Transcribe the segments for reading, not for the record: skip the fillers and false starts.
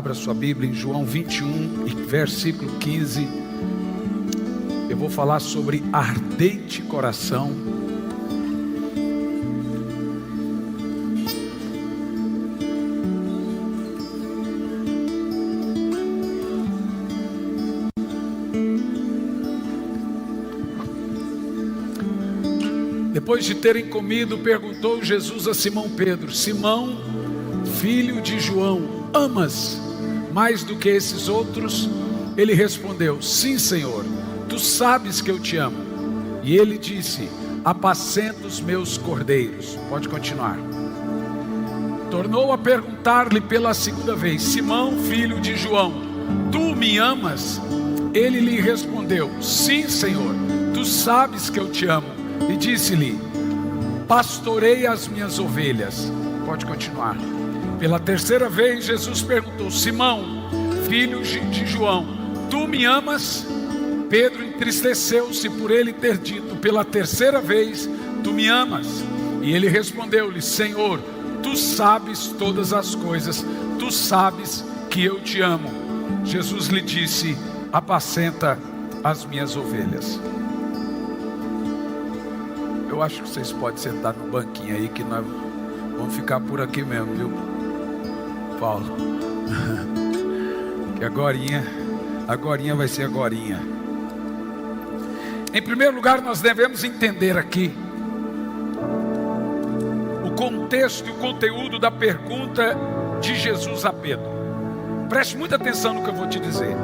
Abra sua Bíblia em João 21, versículo 15. Eu vou falar sobre ardente coração. Depois de terem comido, perguntou Jesus a Simão Pedro: Simão, filho de João, amas mais do que esses outros? Ele respondeu: sim, Senhor, tu sabes que eu te amo. E ele disse: apacenta os meus cordeiros. Pode continuar. Tornou a perguntar-lhe pela segunda vez: Simão, filho de João, tu me amas? Ele lhe respondeu: sim, Senhor, tu sabes que eu te amo. E disse-lhe: pastorei as minhas ovelhas. Pode continuar. Pela terceira vez Jesus perguntou: Simão, filho de João, tu me amas? Pedro entristeceu-se por ele ter dito pela terceira vez: tu me amas? E ele respondeu-lhe: Senhor, tu sabes todas as coisas, tu sabes que eu te amo. Jesus lhe disse: apacenta as minhas ovelhas. Eu acho que vocês podem sentar no banquinho aí, que nós vamos ficar por aqui mesmo, viu, Paulo? Que agorinha vai ser agorinha. Em primeiro lugar, nós devemos entender aqui o contexto e o conteúdo da pergunta de Jesus a Pedro. Preste muita atenção no que eu vou te dizer.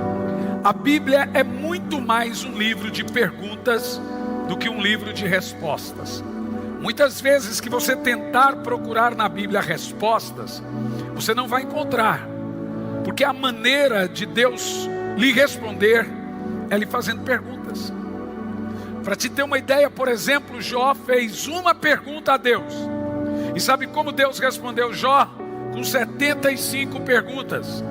A Bíblia é muito mais um livro de perguntas do que um livro de respostas. Muitas vezes que você tentar procurar na Bíblia respostas, você não vai encontrar, porque a maneira de Deus lhe responder é lhe fazendo perguntas. Para te ter uma ideia, por exemplo, Jó fez uma pergunta a Deus, e sabe como Deus respondeu Jó? Com 75 perguntas.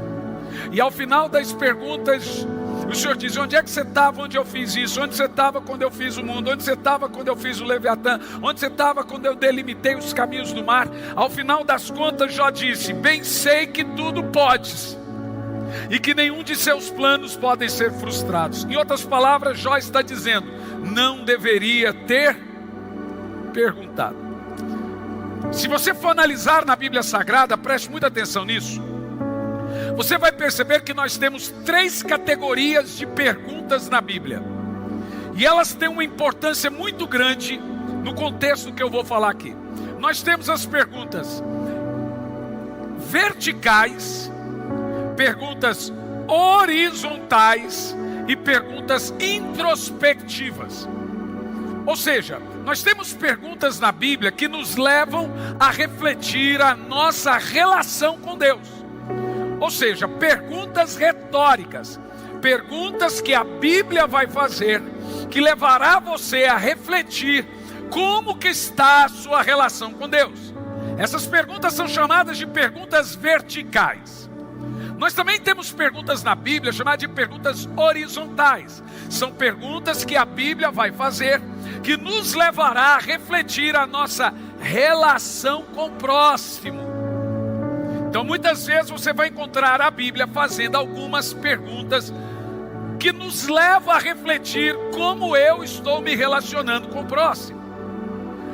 E ao final das perguntas, o Senhor diz: onde é que você estava onde eu fiz isso? Onde você estava quando eu fiz o mundo? Onde você estava quando eu fiz o Leviatã? Onde você estava quando eu delimitei os caminhos do mar? Ao final das contas, Jó disse: bem sei que tudo podes, e que nenhum de seus planos podem ser frustrados. Em outras palavras, Jó está dizendo: não deveria ter perguntado. Se você for analisar na Bíblia Sagrada, preste muita atenção nisso, você vai perceber que nós temos 3 categorias de perguntas na Bíblia. E elas têm uma importância muito grande no contexto que eu vou falar aqui. Nós temos as perguntas verticais, perguntas horizontais e perguntas introspectivas. Ou seja, nós temos perguntas na Bíblia que nos levam a refletir a nossa relação com Deus. Ou seja, perguntas retóricas, perguntas que a Bíblia vai fazer, que levará você a refletir como que está a sua relação com Deus. Essas perguntas são chamadas de perguntas verticais. Nós também temos perguntas na Bíblia chamadas de perguntas horizontais. São perguntas que a Bíblia vai fazer, que nos levará a refletir a nossa relação com o próximo. Então muitas vezes você vai encontrar a Bíblia fazendo algumas perguntas que nos levam a refletir como eu estou me relacionando com o próximo.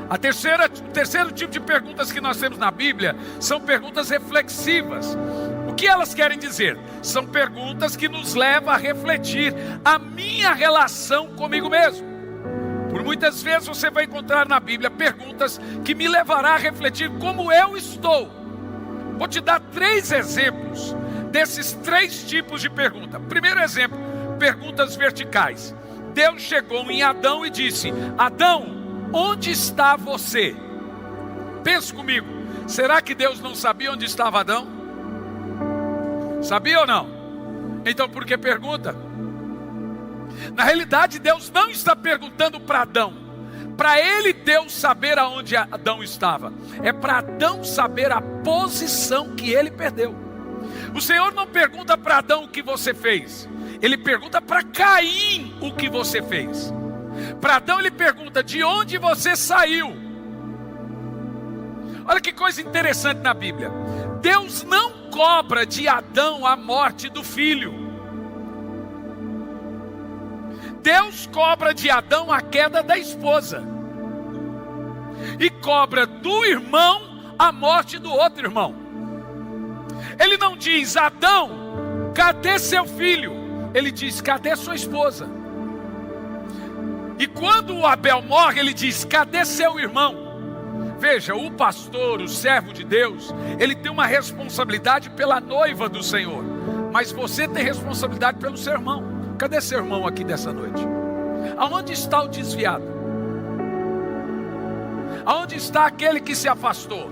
O terceiro tipo de perguntas que nós temos na Bíblia são perguntas reflexivas. O que elas querem dizer? São perguntas que nos levam a refletir a minha relação comigo mesmo. Por muitas vezes você vai encontrar na Bíblia perguntas que me levarão a refletir como eu estou. Vou te dar 3 exemplos desses 3 tipos de pergunta. Primeiro exemplo, perguntas verticais. Deus chegou em Adão e disse: Adão, onde está você? Pensa comigo, será que Deus não sabia onde estava Adão? Sabia ou não? Então por que pergunta? Na realidade, Deus não está perguntando para Adão. Para ele, Deus saber aonde Adão estava. É para Adão saber a posição que ele perdeu. O Senhor não pergunta para Adão o que você fez. Ele pergunta para Caim o que você fez. Para Adão ele pergunta: de onde você saiu? Olha que coisa interessante na Bíblia. Deus não cobra de Adão a morte do filho. Deus cobra de Adão a queda da esposa. E cobra do irmão a morte do outro irmão. Ele não diz: Adão, cadê seu filho? Ele diz: cadê sua esposa? E quando o Abel morre, ele diz: cadê seu irmão? Veja, o pastor, o servo de Deus, ele tem uma responsabilidade pela noiva do Senhor. Mas você tem responsabilidade pelo seu irmão. Cadê seu irmão aqui dessa noite? Aonde está o desviado? Aonde está aquele que se afastou?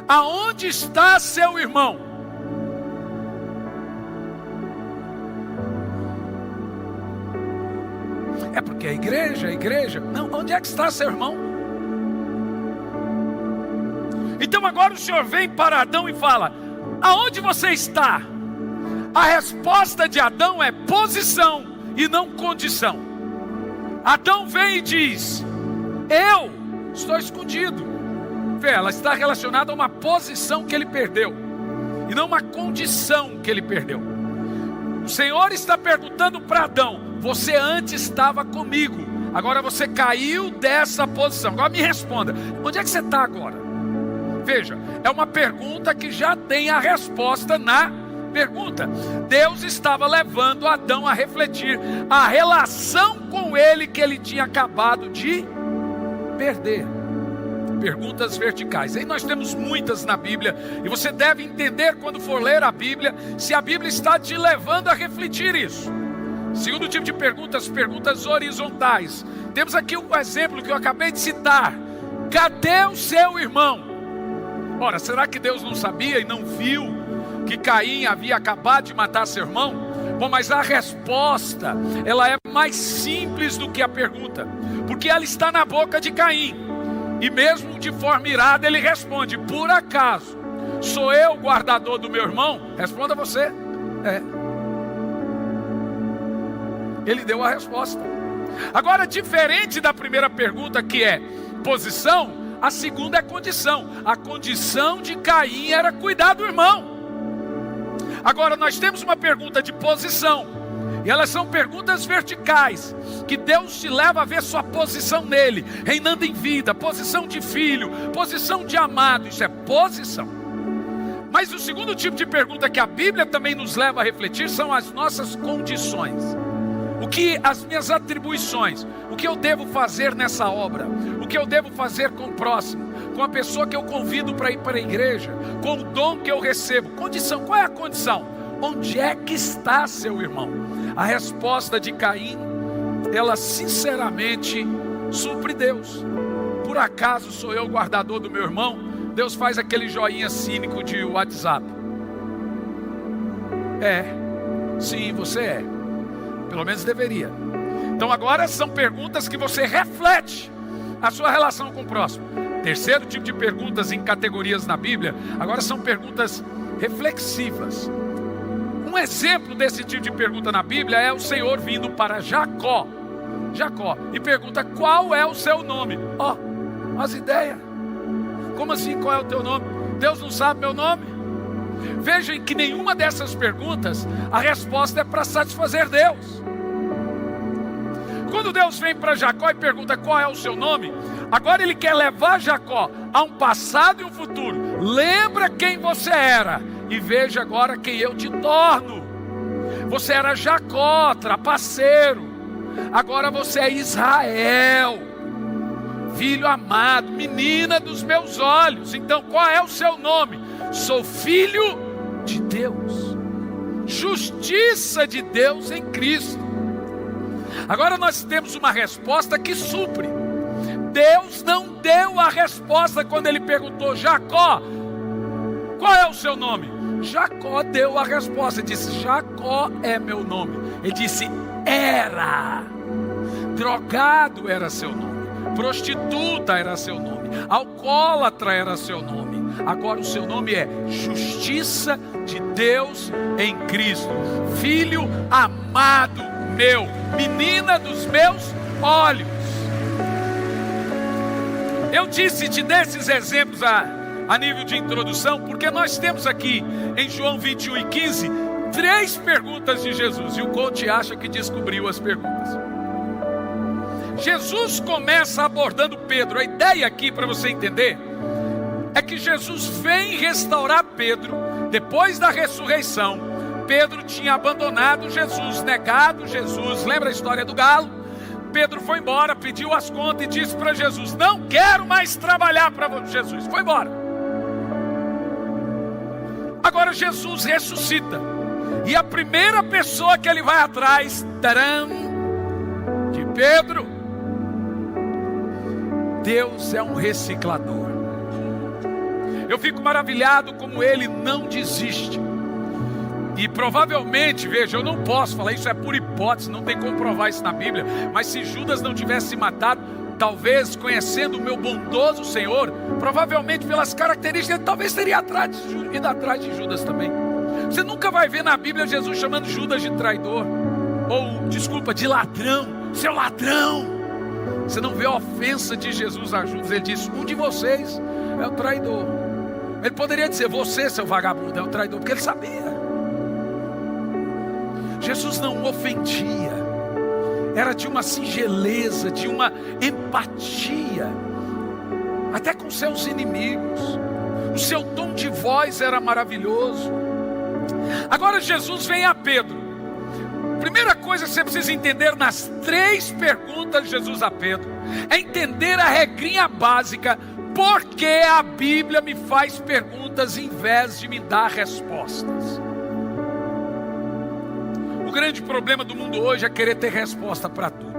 Aonde está seu irmão? É porque a igreja. Não, onde é que está seu irmão? Então agora o Senhor vem para Adão e fala: aonde você está? A resposta de Adão é posição e não condição. Adão vem e diz: eu estou escondido. Vê, ela está relacionada a uma posição que ele perdeu e não uma condição que ele perdeu. O Senhor está perguntando para Adão: você antes estava comigo, agora você caiu dessa posição. Agora me responda: onde é que você está agora? Veja, é uma pergunta que já tem a resposta na pergunta. Deus estava levando Adão a refletir a relação com ele que ele tinha acabado de perder. Perguntas verticais. Aí nós temos muitas na Bíblia, e você deve entender quando for ler a Bíblia, se a Bíblia está te levando a refletir isso. Segundo tipo de perguntas, perguntas horizontais. Temos aqui um exemplo que eu acabei de citar: cadê o seu irmão? Ora, será que Deus não sabia e não viu que Caim havia acabado de matar seu irmão? Bom, mas a resposta, ela é mais simples do que a pergunta, porque ela está na boca de Caim. E mesmo de forma irada ele responde: por acaso sou eu o guardador do meu irmão? Responda você. Ele deu a resposta. Agora, diferente da primeira pergunta, que é posição, a segunda é condição. A condição de Caim era cuidar do irmão. Agora nós temos uma pergunta de posição, e elas são perguntas verticais, que Deus te leva a ver sua posição nele, reinando em vida, posição de filho, posição de amado. Isso é posição. Mas o segundo tipo de pergunta que a Bíblia também nos leva a refletir são as nossas condições. O que as minhas atribuições, o que eu devo fazer nessa obra, o que eu devo fazer com o próximo, com a pessoa que eu convido para ir para a igreja, com o dom que eu recebo. Condição, qual é a condição? Onde é que está seu irmão? A resposta de Caim, ela sinceramente supre Deus. Por acaso sou eu o guardador do meu irmão? Deus faz aquele joinha cínico de WhatsApp. Sim, você é. Pelo menos deveria. Então agora são perguntas que você reflete a sua relação com o próximo. Terceiro tipo de perguntas em categorias na Bíblia, agora são perguntas reflexivas. Um exemplo desse tipo de pergunta na Bíblia é o Senhor vindo para Jacó, e pergunta: qual é o seu nome? As ideias. Como assim, qual é o teu nome? Deus não sabe meu nome? Vejam que nenhuma dessas perguntas a resposta é para satisfazer Deus. Quando Deus vem para Jacó e pergunta qual é o seu nome, agora ele quer levar Jacó a um passado e um futuro. Lembra quem você era e veja agora quem eu te torno. Você era Jacó, trapaceiro. Agora você é Israel, filho amado, menina dos meus olhos. Então qual é o seu nome? Sou filho de Deus, justiça de Deus em Cristo. Agora nós temos uma resposta que supre. Deus não deu a resposta quando ele perguntou: Jacó, qual é o seu nome? Jacó deu a resposta, disse: Jacó é meu nome. Ele disse: era. Drogado era seu nome, prostituta era seu nome, alcoólatra era seu nome. Agora o seu nome é justiça de Deus em Cristo, filho amado meu, menina dos meus olhos. Eu te dei esses exemplos a nível de introdução, porque nós temos aqui em João 21:15, 3 perguntas de Jesus, e o coach acha que descobriu as perguntas. Jesus começa abordando Pedro. A ideia aqui, para você entender, é que Jesus vem restaurar Pedro. Depois da ressurreição, Pedro tinha abandonado Jesus, negado Jesus. Lembra a história do galo? Pedro foi embora, pediu as contas e disse para Jesus: não quero mais trabalhar para você. Jesus foi embora. Agora Jesus ressuscita, e a primeira pessoa que ele vai atrás, de Pedro, Deus é um reciclador. Eu fico maravilhado como ele não desiste. E provavelmente, veja, eu não posso falar, isso é por hipótese, não tem como provar isso na Bíblia, mas se Judas não tivesse matado, talvez, conhecendo o meu bondoso Senhor, provavelmente pelas características, ele talvez teria ido atrás de Judas também. Você nunca vai ver na Bíblia Jesus chamando Judas de traidor, ou, desculpa, de ladrão, seu ladrão. Você não vê a ofensa de Jesus a Judas. Ele diz: um de vocês é o traidor. Ele poderia dizer: você, seu vagabundo, é o traidor, porque ele sabia. Jesus não ofendia, era de uma singeleza, de uma empatia, até com seus inimigos. O seu tom de voz era maravilhoso. Agora Jesus vem a Pedro. Primeira coisa que você precisa entender nas 3 perguntas de Jesus a Pedro, é entender a regrinha básica: por que a Bíblia me faz perguntas em vez de me dar respostas. O grande problema do mundo hoje é querer ter resposta para tudo.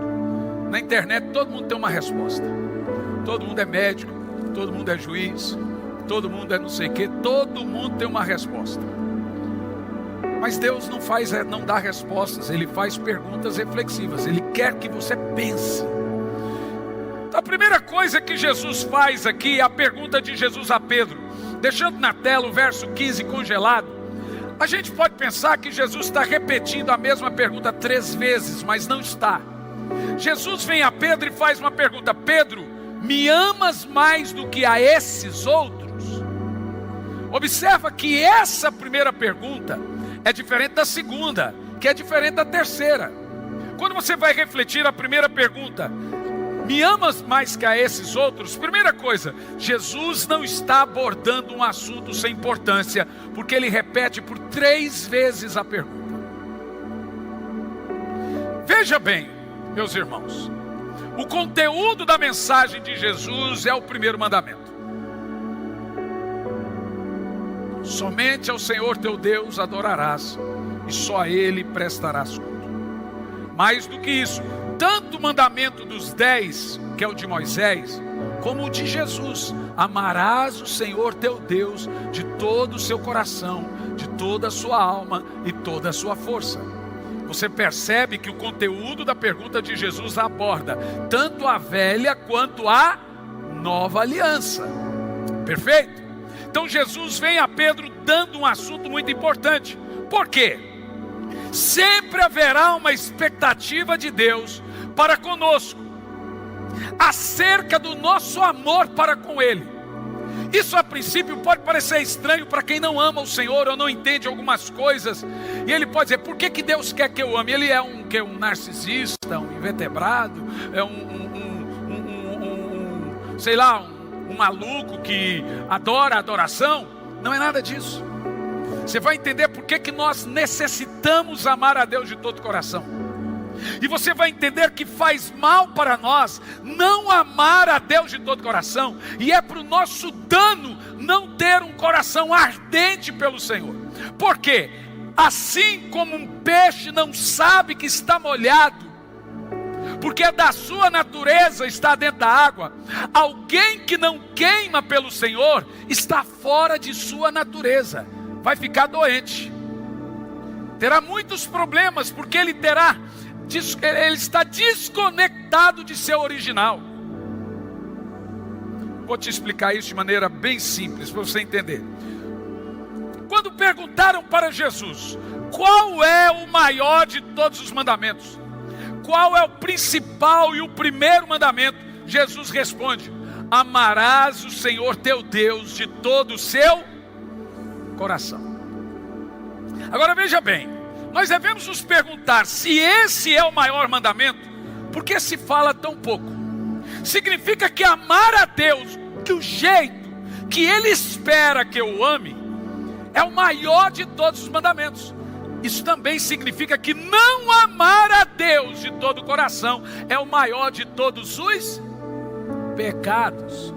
Na internet todo mundo tem uma resposta. Todo mundo é médico, todo mundo é juiz, todo mundo é não sei o que, todo mundo tem uma resposta. Mas Deus não dá respostas, Ele faz perguntas reflexivas. Ele quer que você pense. Então a primeira coisa que Jesus faz aqui é a pergunta de Jesus a Pedro. Deixando na tela o verso 15 congelado. A gente pode pensar que Jesus está repetindo a mesma pergunta 3 vezes, mas não está. Jesus vem a Pedro e faz uma pergunta: Pedro, me amas mais do que a esses outros? Observa que essa primeira pergunta é diferente da segunda, que é diferente da terceira. Quando você vai refletir a primeira pergunta, me amas mais que a esses outros? Primeira coisa, Jesus não está abordando um assunto sem importância, porque ele repete por 3 vezes a pergunta. Veja bem, meus irmãos, o conteúdo da mensagem de Jesus é o primeiro mandamento. Somente ao Senhor teu Deus adorarás, e só a Ele prestarás culto. Mais do que isso, tanto o mandamento dos 10, que é o de Moisés, como o de Jesus: amarás o Senhor teu Deus de todo o seu coração, de toda a sua alma e toda a sua força. Você percebe que o conteúdo da pergunta de Jesus aborda tanto a velha quanto a nova aliança. Perfeito? Então Jesus vem a Pedro dando um assunto muito importante. Por quê? Sempre haverá uma expectativa de Deus para conosco, acerca do nosso amor para com Ele. Isso a princípio pode parecer estranho para quem não ama o Senhor ou não entende algumas coisas. E ele pode dizer: por que Deus quer que eu ame? Ele é um narcisista, um invertebrado, é um maluco que adora a adoração? Não é nada disso. Você vai entender por que nós necessitamos amar a Deus de todo o coração. E você vai entender que faz mal para nós não amar a Deus de todo o coração. E é para o nosso dano não ter um coração ardente pelo Senhor. Por quê? Assim como um peixe não sabe que está molhado, porque da sua natureza está dentro da água, alguém que não queima pelo Senhor está fora de sua natureza. Vai ficar doente, terá muitos problemas, porque ele está desconectado de seu original. Vou te explicar isso de maneira bem simples, para você entender. Quando perguntaram para Jesus: qual é o maior de todos os mandamentos? Qual é o principal e o primeiro mandamento? Jesus responde: amarás o Senhor teu Deus de todo o seu coração. Agora veja bem, nós devemos nos perguntar se esse é o maior mandamento, por que se fala tão pouco? Significa que amar a Deus do jeito que Ele espera que eu ame é o maior de todos os mandamentos. Isso também significa que não amar a Deus de todo o coração é o maior de todos os pecados.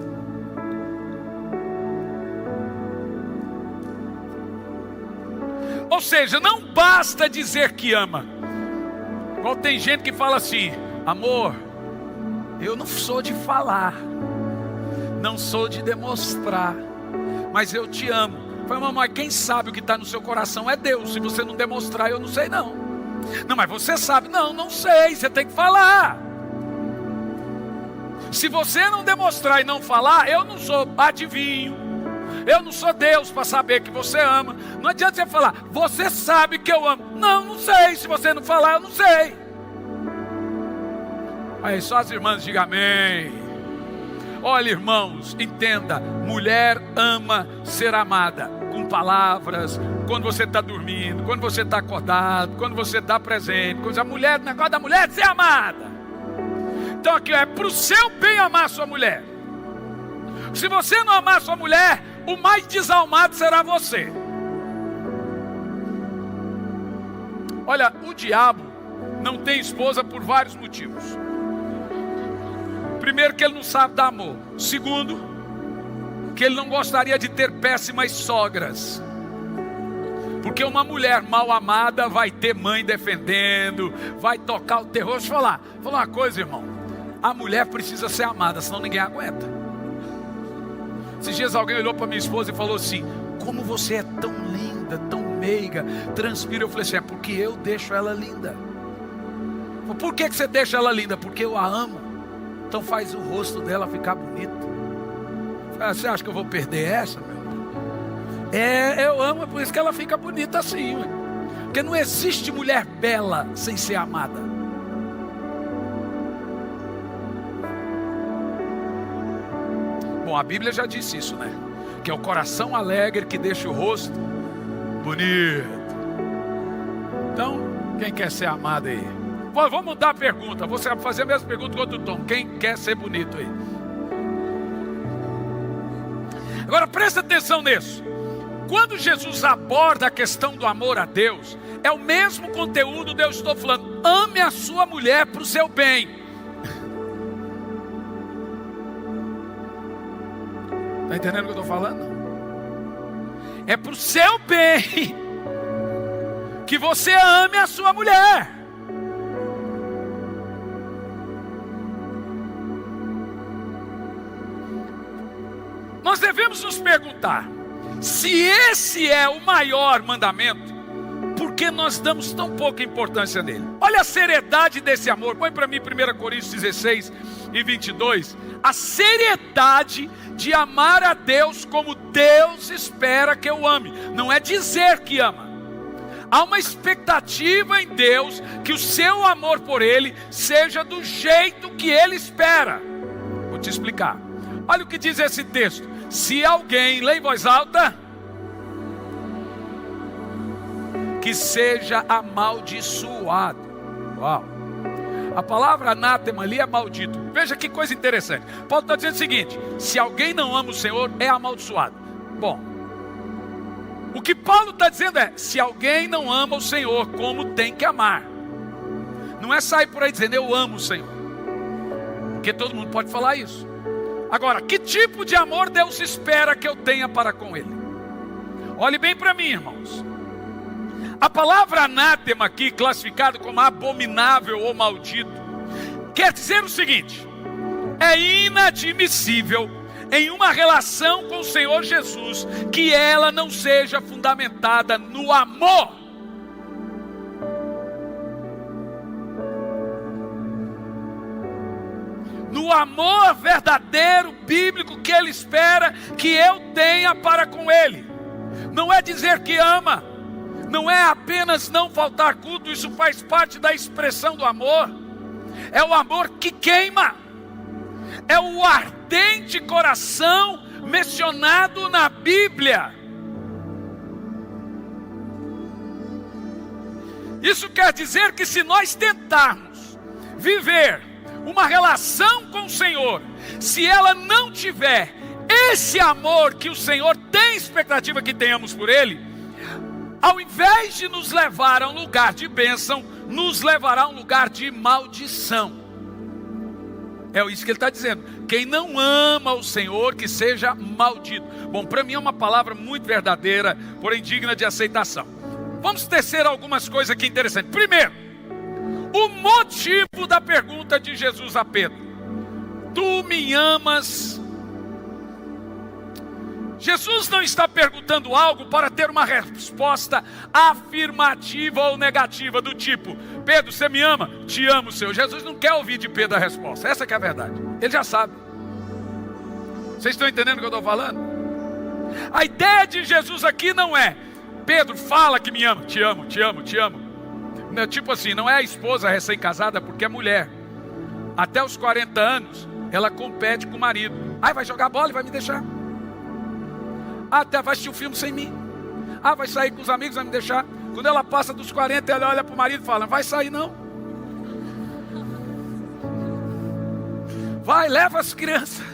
Ou seja, não basta dizer que ama. Igual tem gente que fala assim: amor, eu não sou de falar, não sou de demonstrar, mas eu te amo. Falei, mamãe, quem sabe o que está no seu coração é Deus. Se você não demonstrar, eu não sei não. Não, mas você sabe. Não, não sei, você tem que falar. Se você não demonstrar e não falar, eu não sou adivinho, eu não sou Deus para saber que você ama. Não adianta você falar, você sabe que eu amo. Não, não sei, se você não falar, eu não sei. Aí só as irmãs digam amém. Olha, irmãos, entenda, mulher ama ser amada, com palavras, quando você está dormindo, quando você está acordado, quando você está presente. A mulher, o negócio da mulher é ser amada. Então aqui é para o seu bem amar sua mulher. Se você não amar sua mulher, o mais desalmado será você. Olha, o diabo não tem esposa por vários motivos. Primeiro, que ele não sabe dar amor. Segundo, que ele não gostaria de ter péssimas sogras. Porque uma mulher mal amada vai ter mãe defendendo, vai tocar o terror. Deixa eu falar uma coisa, irmão. A mulher precisa ser amada, senão ninguém aguenta. Esses dias alguém olhou para minha esposa e falou assim: como você é tão linda, tão meiga, transpira. Eu falei assim: é porque eu deixo ela linda. Por que você deixa ela linda? Porque eu a amo. Então faz o rosto dela ficar bonito. Você acha que eu vou perder essa, meu irmão? Eu amo, é por isso que ela fica bonita assim. Porque não existe mulher bela sem ser amada. Bom, a Bíblia já disse isso, né? Que é o coração alegre que deixa o rosto bonito. Então, quem quer ser amado aí? Vou mudar a pergunta. Você vai fazer a mesma pergunta que outro tom. Quem quer ser bonito aí? Agora presta atenção nisso. Quando Jesus aborda a questão do amor a Deus, é o mesmo conteúdo que eu estou falando. Ame a sua mulher para o seu bem. Está entendendo o que eu estou falando? É para o seu bem que você ame a sua mulher. Nós devemos nos perguntar, se esse é o maior mandamento, por que nós damos tão pouca importância nele? Olha a seriedade desse amor. Põe para mim 1 Coríntios 16 e 22. A seriedade de amar a Deus como Deus espera que eu ame. Não é dizer que ama. Há uma expectativa em Deus que o seu amor por Ele seja do jeito que Ele espera. Vou te explicar. Olha o que diz esse texto. Se alguém, lê em voz alta, que seja amaldiçoado. Uau. A palavra anátema ali é maldito. Veja que coisa interessante. Paulo está dizendo o seguinte: se alguém não ama o Senhor, é amaldiçoado. Bom, o que Paulo está dizendo é: se alguém não ama o Senhor como tem que amar. Não é sair por aí dizendo eu amo o Senhor, porque todo mundo pode falar isso. Agora, que tipo de amor Deus espera que eu tenha para com Ele? Olhe bem para mim, irmãos. A palavra anátema aqui, classificado como abominável ou maldito, quer dizer o seguinte: é inadmissível em uma relação com o Senhor Jesus que ela não seja fundamentada no amor. No amor verdadeiro, bíblico, que Ele espera que eu tenha para com Ele. Não é dizer que ama, não é apenas não faltar culto, isso faz parte da expressão do amor. É o amor que queima, é o ardente coração mencionado na Bíblia. Isso quer dizer que se nós tentarmos viver uma relação com o Senhor, se ela não tiver esse amor que o Senhor tem expectativa que tenhamos por Ele, ao invés de nos levar a um lugar de bênção, nos levará a um lugar de maldição. É isso que ele está dizendo. Quem não ama o Senhor, que seja maldito. Bom, para mim é uma palavra muito verdadeira, porém digna de aceitação. Vamos tecer algumas coisas aqui interessantes. Primeiro, o motivo da pergunta de Jesus a Pedro: tu me amas? Jesus não está perguntando algo para ter uma resposta afirmativa ou negativa, do tipo: Pedro, você me ama? Te amo, Senhor. Jesus não quer ouvir de Pedro a resposta. Essa que é a verdade. Ele já sabe. Vocês estão entendendo o que eu estou falando? A ideia de Jesus aqui não é: Pedro, fala que me ama. Te amo, te amo, te amo. Não, tipo assim, não é a esposa recém-casada porque é mulher. Até os 40 anos, ela compete com o marido. Aí vai jogar bola e vai me deixar. Até vai assistir um filme sem mim. Vai sair com os amigos, vai me deixar. Quando ela passa dos 40, ela olha para o marido e fala: vai sair não. Vai, leva as crianças.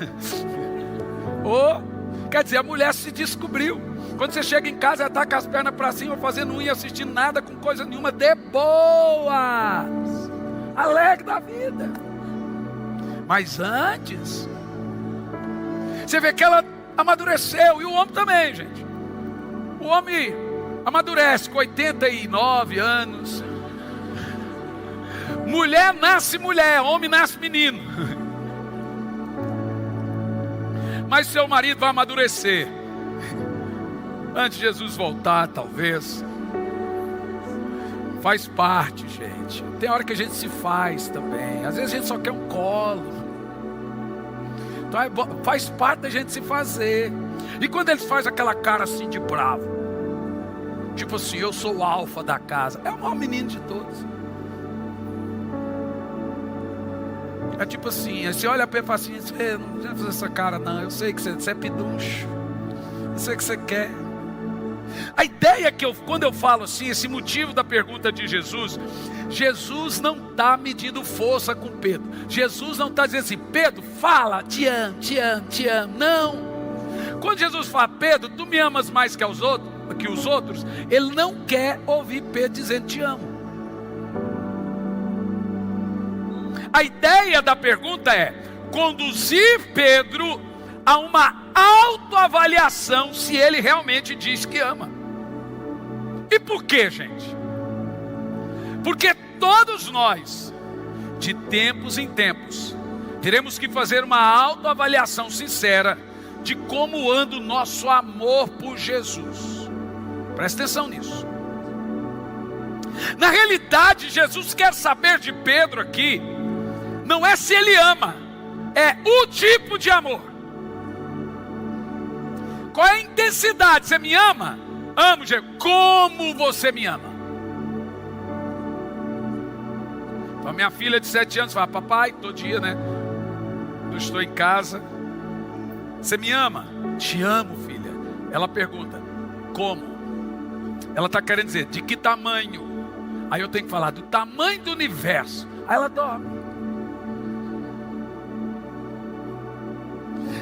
Quer dizer, a mulher se descobriu. Quando você chega em casa, ela está com as pernas para cima, fazendo unha, assistindo nada, com coisa nenhuma, de boas, alegre da vida. Mas antes, você vê que ela amadureceu, e o homem também, gente. O homem amadurece com 89 anos. Mulher nasce mulher, homem nasce menino. Mas seu marido vai amadurecer antes de Jesus voltar, talvez. Faz parte, gente. Tem hora que a gente se faz também. Às vezes a gente só quer um colo. Então faz parte da gente se fazer. E quando ele faz aquela cara assim de bravo, tipo assim: eu sou o alfa da casa, é o maior menino de todos. É tipo assim, você olha para ele e fala assim: você não precisa fazer essa cara não, eu sei que você é piduncho, eu sei que você quer. A ideia é que quando eu falo assim, esse motivo da pergunta de Jesus, Jesus não está medindo força com Pedro. Jesus não está dizendo assim: Pedro, fala, te amo, te amo, te amo. Não. Quando Jesus fala: Pedro, tu me amas mais que os outros, ele não quer ouvir Pedro dizendo te amo. A ideia da pergunta é conduzir Pedro a uma autoavaliação se ele realmente diz que ama. E por quê, gente? Porque todos nós, de tempos em tempos, teremos que fazer uma autoavaliação sincera de como anda o nosso amor por Jesus. Presta atenção nisso. Na realidade, Jesus quer saber de Pedro aqui, não é se ele ama, é o tipo de amor. Qual é a intensidade? Você me ama? Amo, Jesus. Como você me ama? Então minha filha de 7 anos fala: papai, todo dia, né? Eu estou em casa. Você me ama? Te amo, filha. Ela pergunta: como? Ela está querendo dizer, de que tamanho? Aí eu tenho que falar do tamanho do universo. Aí ela dorme.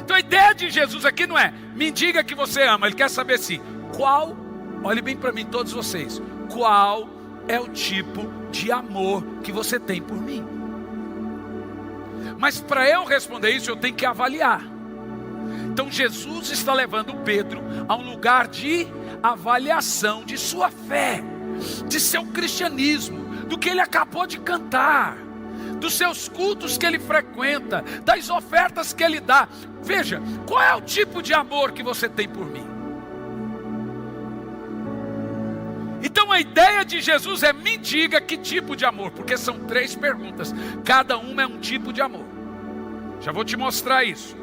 Então a ideia de Jesus aqui não é: me diga que você ama. Ele quer saber assim: qual, olhe bem para mim todos vocês, qual é o tipo de amor que você tem por mim? Mas para eu responder isso, eu tenho que avaliar. Então Jesus está levando Pedro a um lugar de avaliação de sua fé, de seu cristianismo, do que ele acabou de cantar, dos seus cultos que ele frequenta, das ofertas que ele dá. Veja, qual é o tipo de amor que você tem por mim? Então a ideia de Jesus é: me diga que tipo de amor, porque são 3 perguntas, cada uma é um tipo de amor. Já vou te mostrar isso.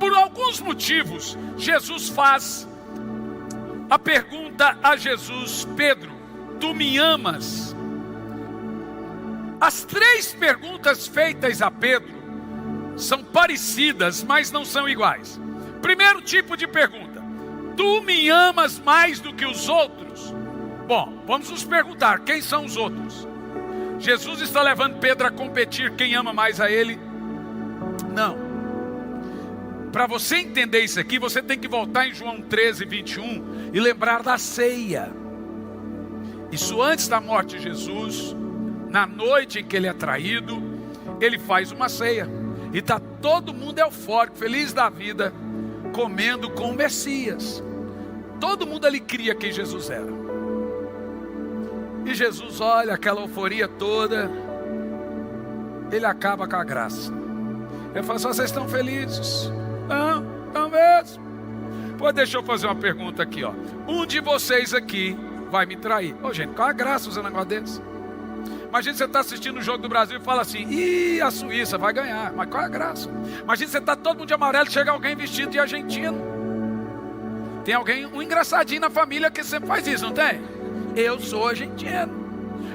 Por alguns motivos, Jesus faz a pergunta a Jesus: Pedro, tu me amas? As 3 perguntas feitas a Pedro são parecidas, mas não são iguais. Primeiro tipo de pergunta: tu me amas mais do que os outros? Bom, vamos nos perguntar, quem são os outros? Jesus está levando Pedro a competir quem ama mais a ele? Não. Para você entender isso aqui, você tem que voltar em João 13, 21 e lembrar da ceia. Isso antes da morte de Jesus, na noite em que ele é traído, ele faz uma ceia. E está todo mundo eufórico, feliz da vida, comendo com o Messias. Todo mundo ali cria quem Jesus era. E Jesus olha aquela euforia toda, ele acaba com a graça. Ele fala assim: vocês estão felizes? Não, não mesmo. Pô, deixa eu fazer uma pergunta aqui, ó. Um de vocês aqui vai me trair. Ô gente, qual a graça usando um negócio desse? Imagina você está assistindo o Jogo do Brasil e fala assim: ih, a Suíça vai ganhar. Mas qual a graça? Imagina você está todo mundo de amarelo e chega alguém vestido de argentino. Tem alguém, um engraçadinho na família que sempre faz isso, não tem? Eu sou argentino,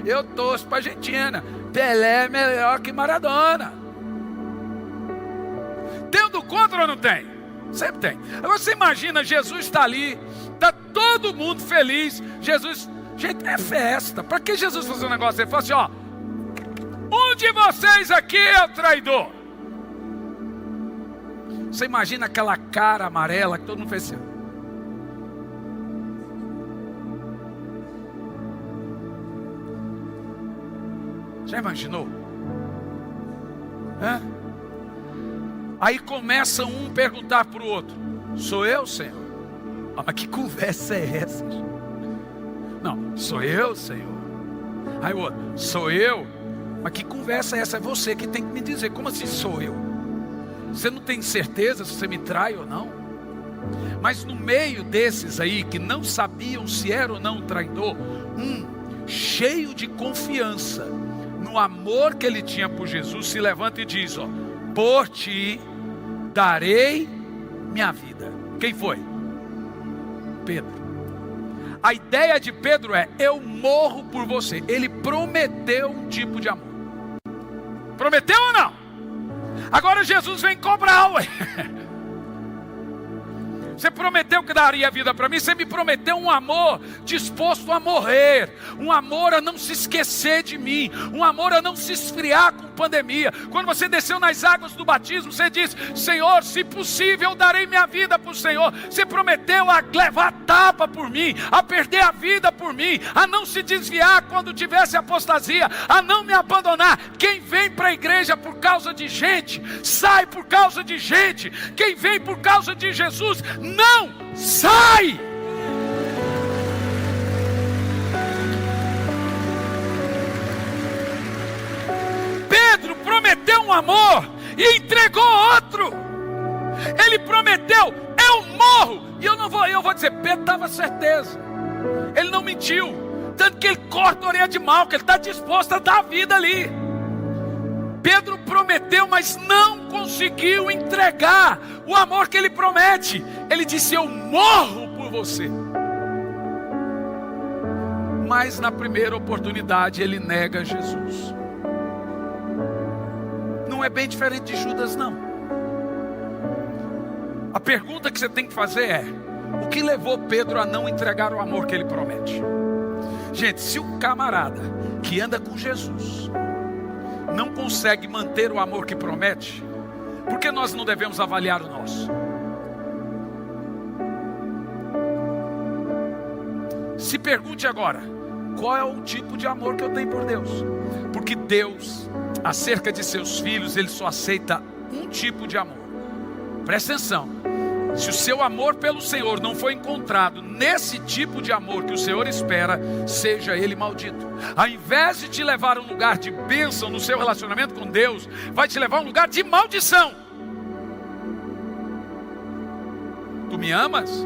eu torço para a Argentina. Pelé é melhor que Maradona. Tem um do contra ou não tem? Sempre tem. Agora você imagina, Jesus está ali, está todo mundo feliz. Jesus, gente, é festa. Para que Jesus fazer um negócio? Ele fala assim: ó, um de vocês aqui é o traidor. Você imagina aquela cara amarela que todo mundo fez assim. Já imaginou? Hã? Aí começa um perguntar para o outro: sou eu, Senhor? Ah, mas que conversa é essa? Não, sou eu, Senhor. Aí o outro: sou eu? Mas que conversa é essa? É você que tem que me dizer. Como assim sou eu? Você não tem certeza se você me trai ou não? Mas no meio desses aí que não sabiam se era ou não um traidor, cheio de confiança no amor que ele tinha por Jesus, se levanta e diz: ó, por ti darei minha vida. Quem foi? Pedro. A ideia de Pedro é: eu morro por você. Ele prometeu um tipo de amor. Prometeu ou não? Agora Jesus vem cobrar, ué. Você prometeu que daria a vida para mim. Você me prometeu um amor disposto a morrer, um amor a não se esquecer de mim, um amor a não se esfriar com pandemia. Quando você desceu nas águas do batismo, você disse: Senhor, se possível eu darei minha vida para o Senhor. Você prometeu a levar tapa por mim, a perder a vida por mim, a não se desviar quando tivesse apostasia, a não me abandonar. Quem vem para a igreja por causa de gente, sai por causa de gente. Quem vem por causa de Jesus, não sai. Pedro prometeu um amor e entregou outro. Ele prometeu: eu morro. E eu vou dizer, Pedro estava certeza. Ele não mentiu. Tanto que ele corta a orelha de mal, que ele está disposto a dar a vida ali. Pedro prometeu, mas não conseguiu entregar o amor que ele promete. Ele disse: eu morro por você. Mas na primeira oportunidade ele nega Jesus. Não é bem diferente de Judas, não. A pergunta que você tem que fazer é: o que levou Pedro a não entregar o amor que ele promete? Gente, se o camarada que anda com Jesus não consegue manter o amor que promete, por que nós não devemos avaliar o nosso? Se pergunte agora: qual é o tipo de amor que eu tenho por Deus? Porque Deus, acerca de seus filhos, Ele só aceita um tipo de amor. Presta atenção: se o seu amor pelo Senhor não foi encontrado nesse tipo de amor que o Senhor espera, seja ele maldito. Ao invés de te levar a um lugar de bênção no seu relacionamento com Deus, vai te levar a um lugar de maldição. Tu me amas?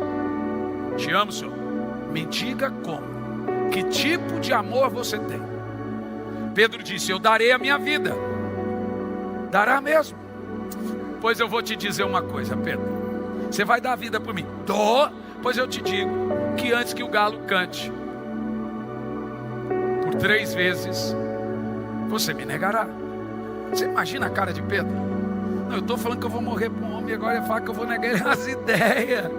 Te amo, Senhor. Me diga como. Que tipo de amor você tem? Pedro disse: eu darei a minha vida. Dará mesmo? Pois eu vou te dizer uma coisa, Pedro. Você vai dar a vida por mim? Dou. Pois eu te digo que antes que o galo cante, por 3 vezes você me negará. Você imagina a cara de Pedro? Não, eu estou falando que eu vou morrer por um homem e agora ele fala que eu vou negar ele as ideias.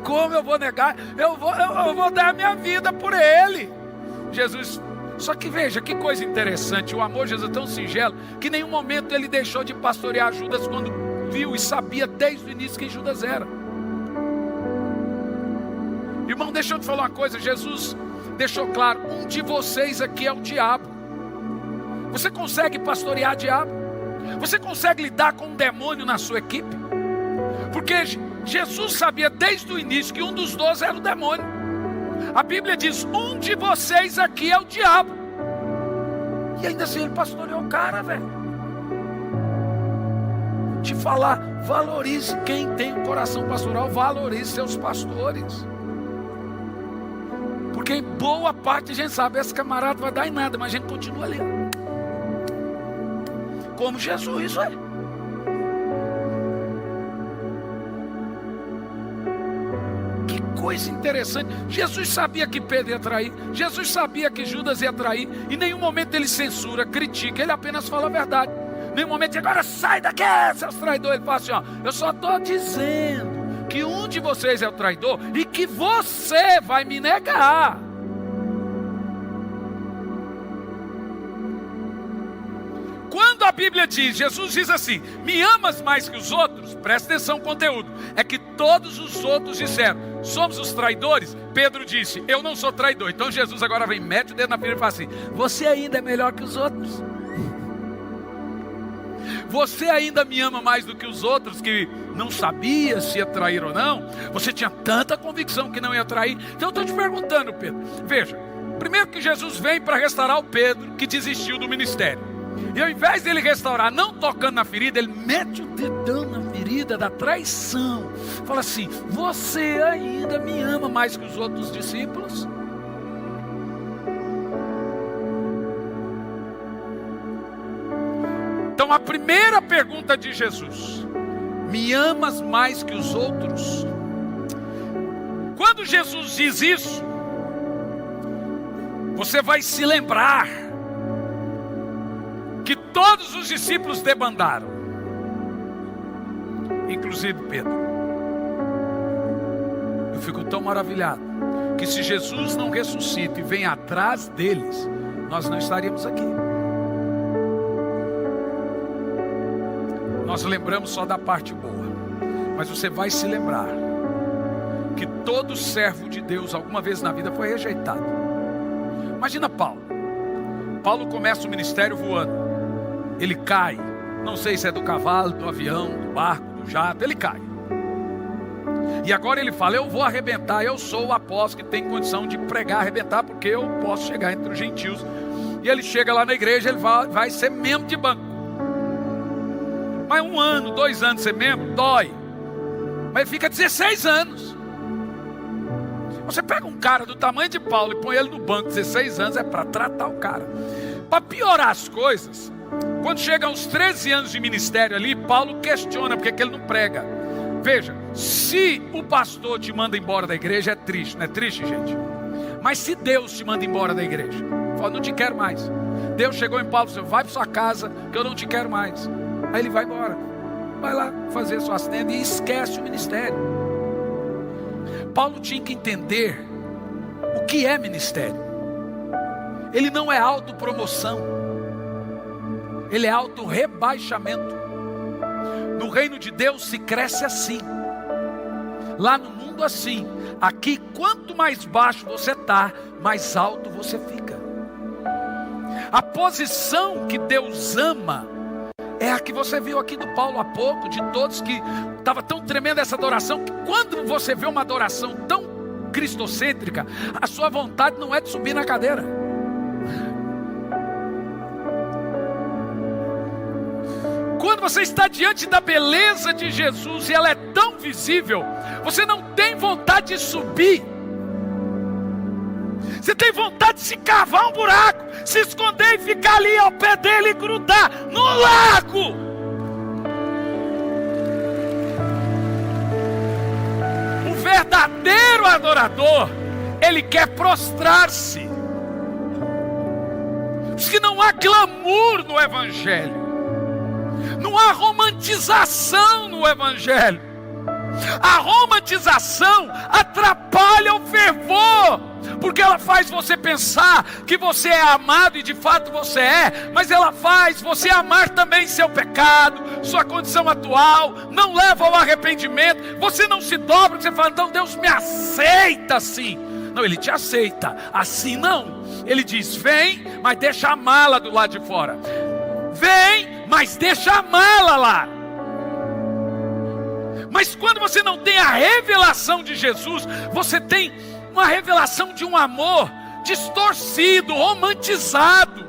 Como eu vou negar? Eu vou dar a minha vida por ele. Jesus, só que veja, que coisa interessante. O amor de Jesus é tão singelo que em nenhum momento ele deixou de pastorear Judas quando viu e sabia desde o início quem Judas era. Irmão, deixa eu te falar uma coisa. Jesus deixou claro, um de vocês aqui é o diabo. Você consegue pastorear diabo? Você consegue lidar com um demônio na sua equipe? Porque Jesus sabia desde o início que um dos 12 era o demônio. A Bíblia diz, um de vocês aqui é o diabo. E ainda assim ele pastoreou o cara, velho. Te falar, valorize quem tem um coração pastoral, valorize seus pastores. Porque em boa parte a gente sabe, esse camarada vai dar em nada, mas a gente continua ali. Como Jesus, velho. Que coisa interessante. Jesus sabia que Pedro ia trair. Jesus sabia que Judas ia trair. Em nenhum momento ele censura, critica. Ele apenas fala a verdade. Em nenhum momento, agora sai daqui, seus traidores. Ele fala assim, ó, eu só estou dizendo que um de vocês é o traidor e que você vai me negar. Quando a Bíblia diz, Jesus diz assim, me amas mais que os outros, presta atenção no conteúdo, é que todos os outros disseram, somos os traidores. Pedro disse, eu não sou traidor. Então Jesus agora vem, mete o dedo na ferida e fala assim, você ainda é melhor que os outros. Você ainda me ama mais do que os outros que não sabia se ia trair ou não. Você tinha tanta convicção que não ia trair. Então eu estou te perguntando, Pedro. Veja, primeiro que Jesus vem para restaurar o Pedro que desistiu do ministério. E ao invés dele restaurar, não tocando na ferida, ele mete o dedão na ferida da traição. Fala assim, você ainda me ama mais que os outros discípulos? Então a primeira pergunta de Jesus, me amas mais que os outros? Quando Jesus diz isso, você vai se lembrar que todos os discípulos debandaram, inclusive Pedro. Eu fico tão maravilhado que se Jesus não ressuscita e vem atrás deles, nós não estaríamos aqui. Nós lembramos só da parte boa, mas você vai se lembrar que todo servo de Deus alguma vez na vida foi rejeitado. Imagina Paulo. Paulo começa o ministério voando. Ele cai, não sei se é do cavalo, do avião, do barco, do jato, ele cai. E agora ele fala, eu vou arrebentar, eu sou o apóstolo que tem condição de pregar, arrebentar, porque eu posso chegar entre os gentios. E ele chega lá na igreja, ele vai ser membro de banco. Mas 1 ano, 2 anos ser membro, dói. Mas ele fica 16 anos. Você pega um cara do tamanho de Paulo e põe ele no banco 16 anos, é para tratar o cara. Para piorar as coisas, quando chega aos 13 anos de ministério ali, Paulo questiona porque que ele não prega. Veja, se o pastor te manda embora da igreja, é triste, não é triste, gente? Mas se Deus te manda embora da igreja, fala, não te quero mais. Deus chegou em Paulo e disse, vai para sua casa, que eu não te quero mais. Aí ele vai embora, vai lá fazer suas tendas e esquece o ministério. Paulo tinha que entender o que é ministério. Ele não é autopromoção, ele é auto-rebaixamento. No reino de Deus se cresce assim, lá no mundo assim. Aqui, quanto mais baixo você está, mais alto você fica. A posição que Deus ama é a que você viu aqui do Paulo há pouco, de todos que estava tão tremenda essa adoração, que quando você vê uma adoração tão cristocêntrica, a sua vontade não é de subir na cadeira. Quando você está diante da beleza de Jesus e ela é tão visível, você não tem vontade de subir. Você tem vontade de se cavar um buraco, se esconder e ficar ali ao pé dele e grudar no lago. O verdadeiro adorador, ele quer prostrar-se. Diz que não há glamour no evangelho. Não há romantização no Evangelho. A romantização atrapalha o fervor, porque ela faz você pensar que você é amado, e de fato você é, mas ela faz você amar também seu pecado, sua condição atual, não leva ao arrependimento, você não se dobra, você fala, então Deus me aceita assim. Não, Ele te aceita, assim não. Ele diz, vem, mas deixa a mala do lado de fora. Vem, mas deixa a mala lá. Mas quando você não tem a revelação de Jesus, você tem uma revelação de um amor distorcido, romantizado.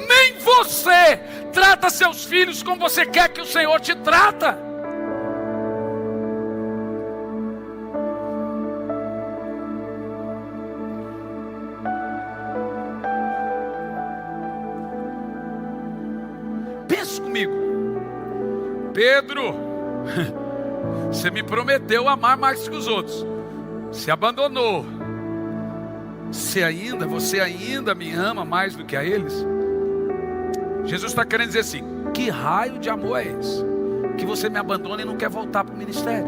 Nem você trata seus filhos como você quer que o Senhor te trata. Pensa comigo, Pedro, você me prometeu amar mais que os outros, se abandonou, você ainda me ama mais do que a eles? Jesus está querendo dizer assim, que raio de amor é esse? Que você me abandona e não quer voltar para o ministério?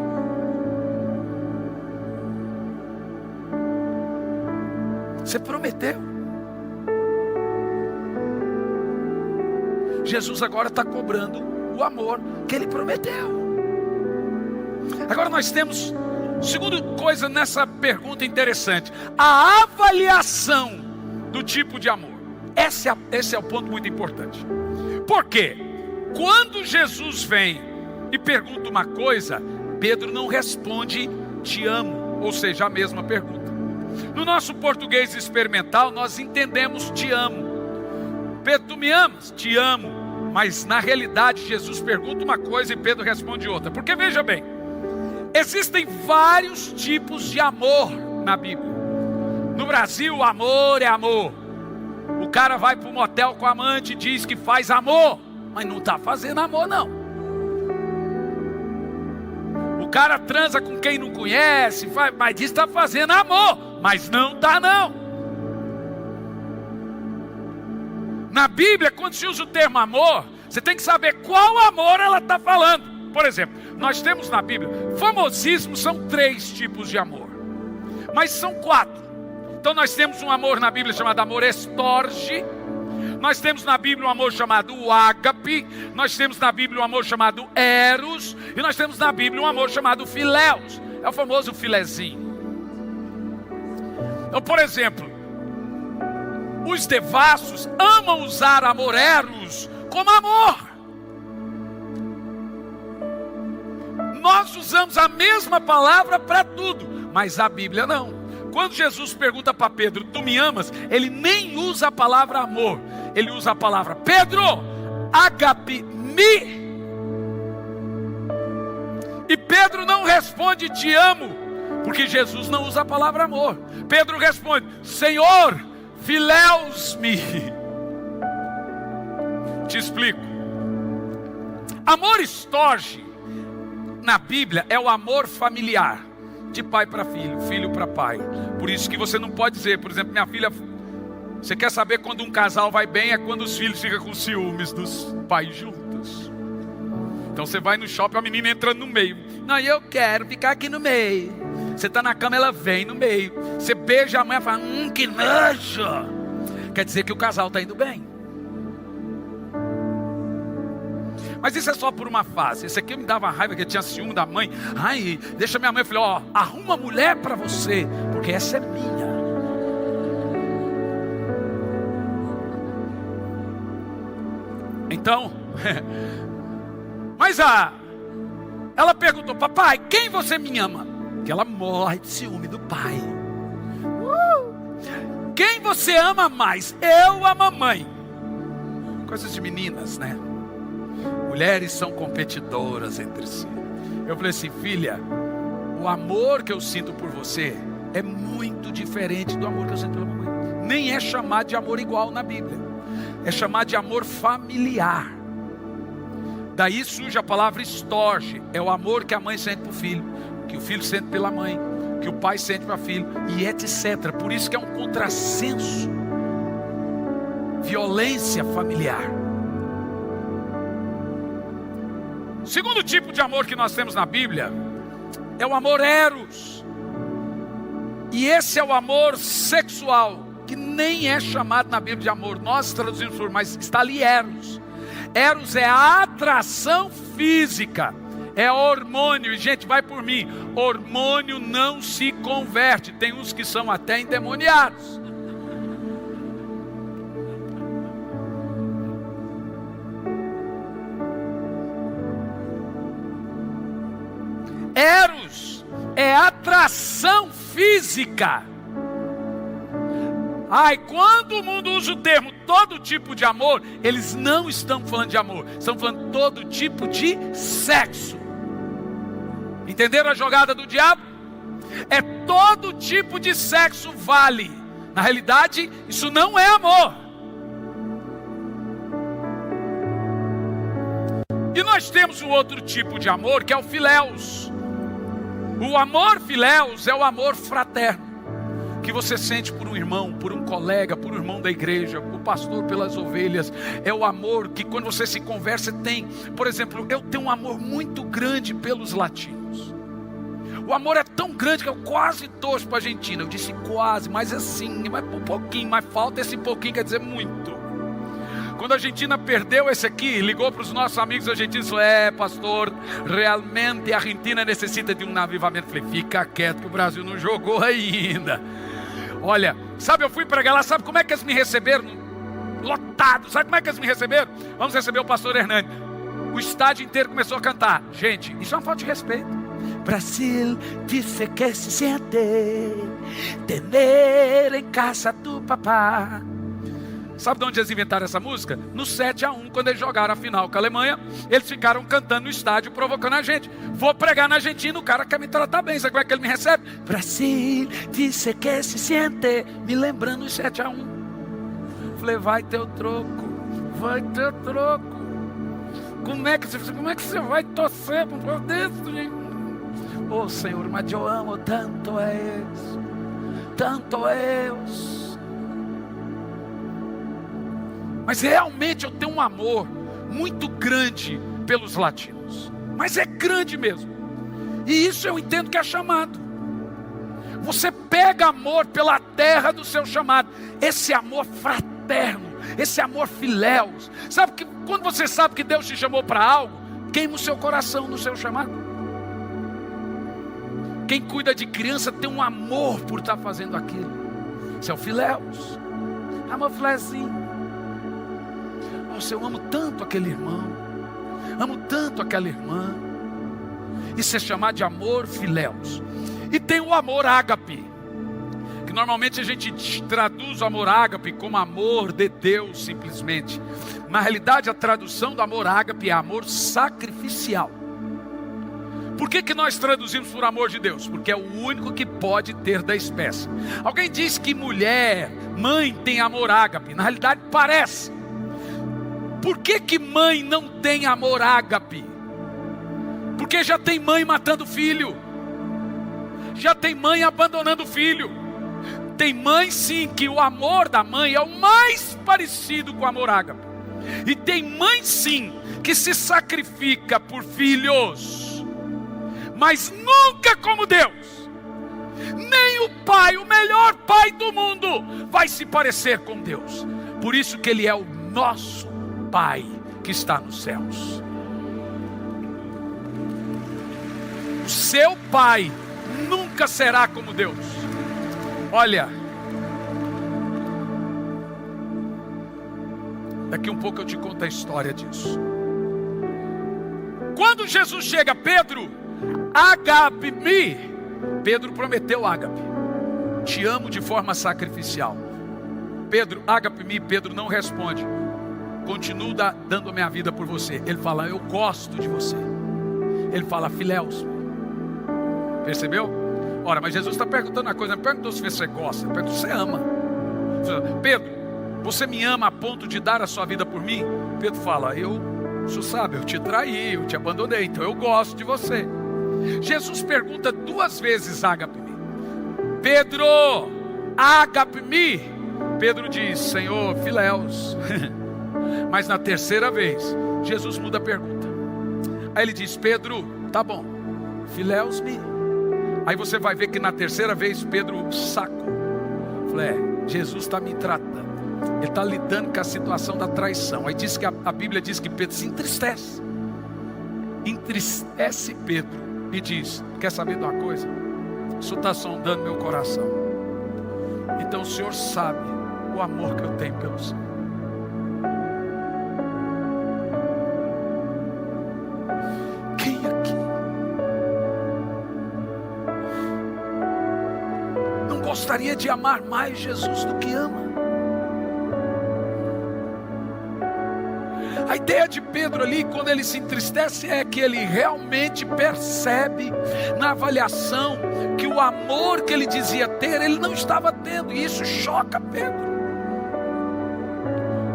Você prometeu. Jesus agora está cobrando o amor que Ele prometeu. Agora nós temos, segunda coisa nessa pergunta interessante, a avaliação do tipo de amor. Esse é o ponto muito importante. Por quê? Quando Jesus vem e pergunta uma coisa, Pedro não responde te amo, ou seja, a mesma pergunta. No nosso português experimental nós entendemos te amo. Pedro, tu me amas? Te amo. Mas na realidade Jesus pergunta uma coisa e Pedro responde outra. Porque veja bem, existem vários tipos de amor na Bíblia. No Brasil, amor é amor. O cara vai para um motel com a amante e diz que faz amor, mas não está fazendo amor não. O cara transa com quem não conhece, mas diz que está fazendo amor, mas não está não. Na Bíblia, quando se usa o termo amor, você tem que saber qual amor ela está falando. Por exemplo, nós temos na Bíblia, famosíssimos são 3 tipos de amor, mas são 4. Então nós temos um amor na Bíblia chamado amor estorge, nós temos na Bíblia um amor chamado ágape, nós temos na Bíblia um amor chamado eros, e nós temos na Bíblia um amor chamado filéus, é o famoso filezinho. Então, por exemplo, os devassos amam usar amor eros como amor. Nós usamos a mesma palavra para tudo, mas a Bíblia não. Quando Jesus pergunta para Pedro, tu me amas? Ele nem usa a palavra amor, ele usa a palavra Pedro, agape-me. E Pedro não responde te amo, porque Jesus não usa a palavra amor. Pedro responde, Senhor, filéus-me. Te explico. Amor estorge na Bíblia é o amor familiar, de pai para filho, filho para pai. Por isso que você não pode dizer, por exemplo, minha filha, você quer saber quando um casal vai bem? É quando os filhos ficam com ciúmes dos pais juntos. Então você vai no shopping, a menina entrando no meio. Não, eu quero ficar aqui no meio. Você está na cama, ela vem no meio. Você beija a mãe e fala, que nojo. Quer dizer que o casal está indo bem. Mas isso é só por uma fase. Esse aqui me dava raiva, que tinha ciúme da mãe. Ai, deixa minha mãe. Eu falei, arruma mulher para você, porque essa é minha. Então, mas ela perguntou, papai, quem você me ama? Que ela morre de ciúme do pai. Quem você ama mais? Eu ou a mamãe? Coisas de meninas, né? Mulheres são competidoras entre si. Eu falei assim, filha, o amor que eu sinto por você é muito diferente do amor que eu sinto pela mamãe. Nem é chamado de amor igual na Bíblia. É chamado de amor familiar. Daí surge a palavra estorge. É o amor que a mãe sente para o filho, que o filho sente pela mãe, que o pai sente para o filho, e etc. Por isso que é um contrassenso. Violência familiar. segundo tipo de amor que nós temos na Bíblia é o amor eros. E esse é o amor sexual, que nem é chamado na Bíblia de amor. Nós traduzimos por, mas está ali eros. Eros é a atração física, é hormônio. E gente, vai por mim, hormônio não se converte. Tem uns que são até endemoniados. Eros é atração física. Ai, quando o mundo usa o termo todo tipo de amor, eles não estão falando de amor, estão falando todo tipo de sexo. Entenderam a jogada do diabo? É todo tipo de sexo vale. Na realidade, isso não é amor. E nós temos um outro tipo de amor, que é o filéus. O amor filéus é o amor fraterno, que você sente por um irmão, por um colega, por um irmão da igreja, o pastor pelas ovelhas. É o amor que quando você se conversa tem. Por exemplo, eu tenho um amor muito grande pelos latinos. O amor é tão grande que eu quase torço para a Argentina. Eu disse quase, mas assim, mas um pouquinho, mas falta esse pouquinho, quer dizer muito. Quando a Argentina perdeu esse aqui, ligou para os nossos amigos argentinos e falou: pastor, realmente a Argentina necessita de um avivamento. Falei: fica quieto que o Brasil não jogou ainda. Olha, sabe, eu fui pregar lá, sabe como é que eles me receberam? Lotado, sabe como é que eles me receberam? Vamos receber o pastor Hernani. O estádio inteiro começou a cantar. Gente, isso é uma falta de respeito. Brasil disse que se siente tener em casa tu papá. Sabe de onde eles inventaram essa música? No 7-1, quando eles jogaram a final com a Alemanha, eles ficaram cantando no estádio, provocando a gente. Vou pregar na Argentina, o cara quer me tratar bem. Sabe como é que ele me recebe? Brasil disse que se siente, me lembrando os 7-1. Falei: vai ter o troco, vai ter o troco. Como é que você vai torcer para um povo desse, gente? Oh Senhor, mas eu amo tanto a eles, tanto a eles. Mas realmente eu tenho um amor muito grande pelos latinos. Mas é grande mesmo. E isso eu entendo que é chamado. Você pega amor pela terra do seu chamado. Esse amor fraterno, esse amor filéus. Sabe que quando você sabe que Deus te chamou para algo, queima o seu coração no seu chamado. Quem cuida de criança tem um amor por estar fazendo aquilo. Esse é o filéus. Amor filéuzinho. Nossa, eu amo tanto aquele irmão, amo tanto aquela irmã. Isso é chamado de amor filéus. E tem o amor ágape, que normalmente a gente traduz o amor ágape como amor de Deus simplesmente. Na realidade, a tradução do amor ágape é amor sacrificial. Por que nós traduzimos por amor de Deus? Porque é o único que pode ter da espécie. Alguém diz que mulher, mãe tem amor ágape. Na realidade parece. Por que mãe não tem amor ágape? Porque já tem mãe matando filho. Já tem mãe abandonando filho. Tem mãe sim que o amor da mãe é o mais parecido com o amor ágape. E tem mãe sim que se sacrifica por filhos. Mas nunca como Deus. Nem o pai, o melhor pai do mundo, vai se parecer com Deus. Por isso que Ele é o nosso Pai que está nos céus. O seu pai nunca será como Deus. Olha, daqui um pouco eu te conto a história disso. Quando Jesus chega, Pedro, agape-me. Pedro prometeu ágape. Te amo de forma sacrificial. Pedro, agape-me. Pedro não responde. Continuo dando a minha vida por você. Ele fala: eu gosto de você. Ele fala: filéus. Percebeu? Ora, mas Jesus está perguntando uma coisa. Não perguntou se você gosta, ele perguntou se você ama. Pedro, você me ama a ponto de dar a sua vida por mim? Pedro fala: o senhor sabe, eu te traí, eu te abandonei, então eu gosto de você. Jesus pergunta 2 vezes: agape-me. Pedro, agape-me. Pedro diz: Senhor, filéus. Mas na terceira vez, Jesus muda a pergunta: Aí ele diz: Pedro, tá bom, filéus-me. Aí você vai ver que na terceira vez Pedro sacou. Falei: Jesus está me tratando. Ele está lidando com a situação da traição. Aí diz que a Bíblia diz que Pedro se entristece. Entristece Pedro e diz: quer saber de uma coisa? O Senhor está sondando meu coração. Então o Senhor sabe o amor que eu tenho pelo Senhor. Quem aqui não gostaria de amar mais Jesus do que ama? A ideia de Pedro ali, quando ele se entristece, é que ele realmente percebe na avaliação que o amor que ele dizia ter, ele não estava tendo, e isso choca Pedro.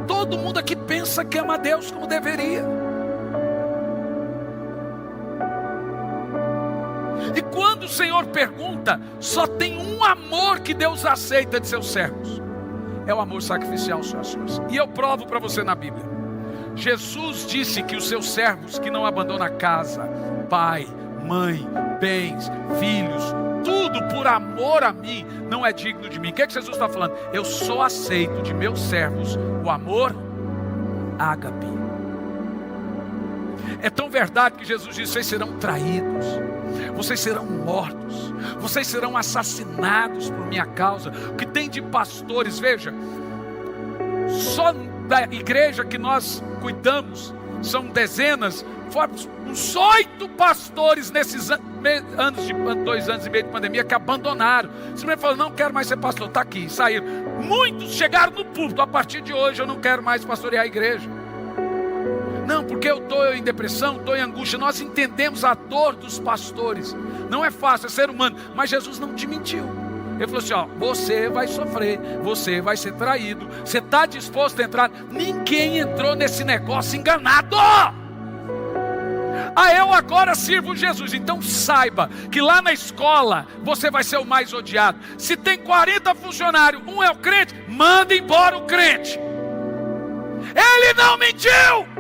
Todo mundo aqui pensa que ama a Deus como deveria. E quando o Senhor pergunta, só tem um amor que Deus aceita de seus servos: é o amor sacrificial, suas forças. E eu provo para você na Bíblia. Jesus disse que os seus servos que não abandonam a casa, pai, mãe, bens, filhos, tudo por amor a mim, não é digno de mim. O que é que Jesus está falando? Eu só aceito de meus servos o amor ágape. É tão verdade que Jesus disse: vocês serão traídos, vocês serão mortos, vocês serão assassinados por minha causa. O que tem de pastores, veja, só da igreja que nós cuidamos, são dezenas, foram uns 8 pastores nesses anos de 2 anos e meio de pandemia que abandonaram. Simplesmente falaram: não quero mais ser pastor, está aqui, saíram. Muitos chegaram no púlpito: a partir de hoje eu não quero mais pastorear a igreja. Não, porque eu estou em depressão, estou em angústia. Nós entendemos a dor dos pastores. Não é fácil, é ser humano, mas Jesus não te mentiu. Ele falou assim: ó, você vai sofrer, você vai ser traído. Você está disposto a entrar? Ninguém entrou nesse negócio enganado. Eu agora sirvo Jesus. Então saiba que lá na escola você vai ser o mais odiado. Se tem 40 funcionários, um é o crente, manda embora o crente. Ele não mentiu.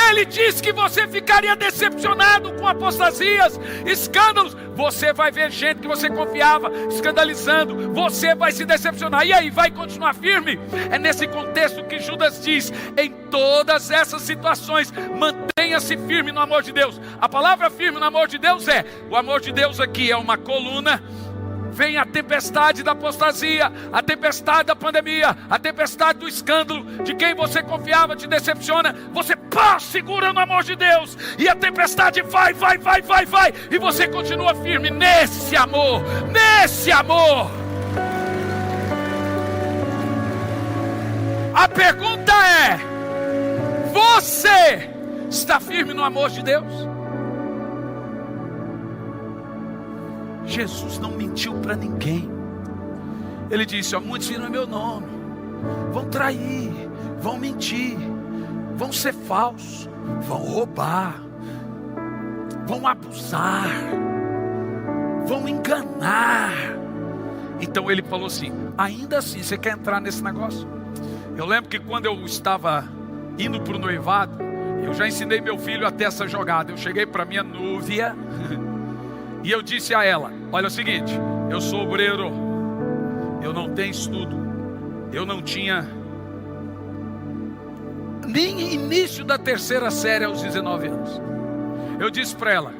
Ele disse que você ficaria decepcionado com apostasias, escândalos. Você vai ver gente que você confiava escandalizando. Você vai se decepcionar. E aí, vai continuar firme? É nesse contexto que Judas diz: em todas essas situações, mantenha-se firme no amor de Deus. A palavra firme no amor de Deus é: o amor de Deus aqui é uma coluna. Vem a tempestade da apostasia, a tempestade da pandemia, a tempestade do escândalo, de quem você confiava te decepciona, você segura no amor de Deus, e a tempestade vai, e você continua firme nesse amor, nesse amor. A pergunta é: você está firme no amor de Deus? Jesus não mentiu para ninguém. Ele disse: ó, muitos viram meu nome, vão trair, vão mentir, vão ser falsos, vão roubar, vão abusar, vão enganar. Então ele falou assim: ainda assim você quer entrar nesse negócio? Eu lembro que quando eu estava indo para o noivado, eu já ensinei meu filho a ter essa jogada. Eu cheguei para minha núvia e eu disse a ela: olha o seguinte, eu sou obreiro, eu não tenho estudo, eu não tinha nem início da terceira série aos 19 anos. Eu disse para ela: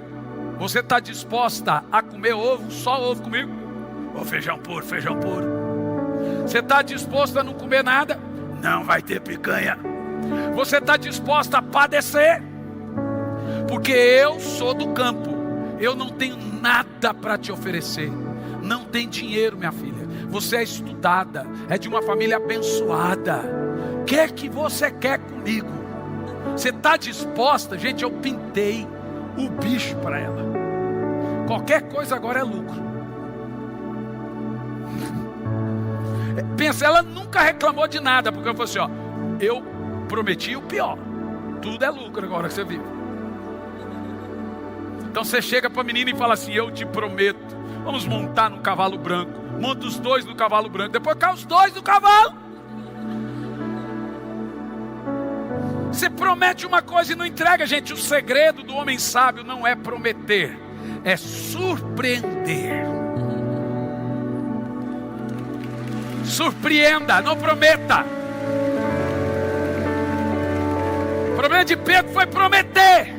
você está disposta a comer ovo, só ovo comigo? Ou feijão puro, feijão puro. Você está disposta a não comer nada? Não vai ter picanha. Você está disposta a padecer? Porque eu sou do campo, eu não tenho nada para te oferecer. Não tem dinheiro, minha filha. Você é estudada, é de uma família abençoada. O que é que você quer comigo? Você está disposta? Gente, eu pintei o bicho para ela. Qualquer coisa agora é lucro. Pensa, ela nunca reclamou de nada, porque eu falei assim: ó, eu prometi o pior. Tudo é lucro agora que você vive. Então você chega para a menina e fala assim: eu te prometo, vamos montar no cavalo branco. Monta os dois no cavalo branco, depois cai os dois no cavalo. Você promete uma coisa e não entrega, gente. O segredo do homem sábio não é prometer, é surpreender. Surpreenda, não prometa. O problema de Pedro foi prometer.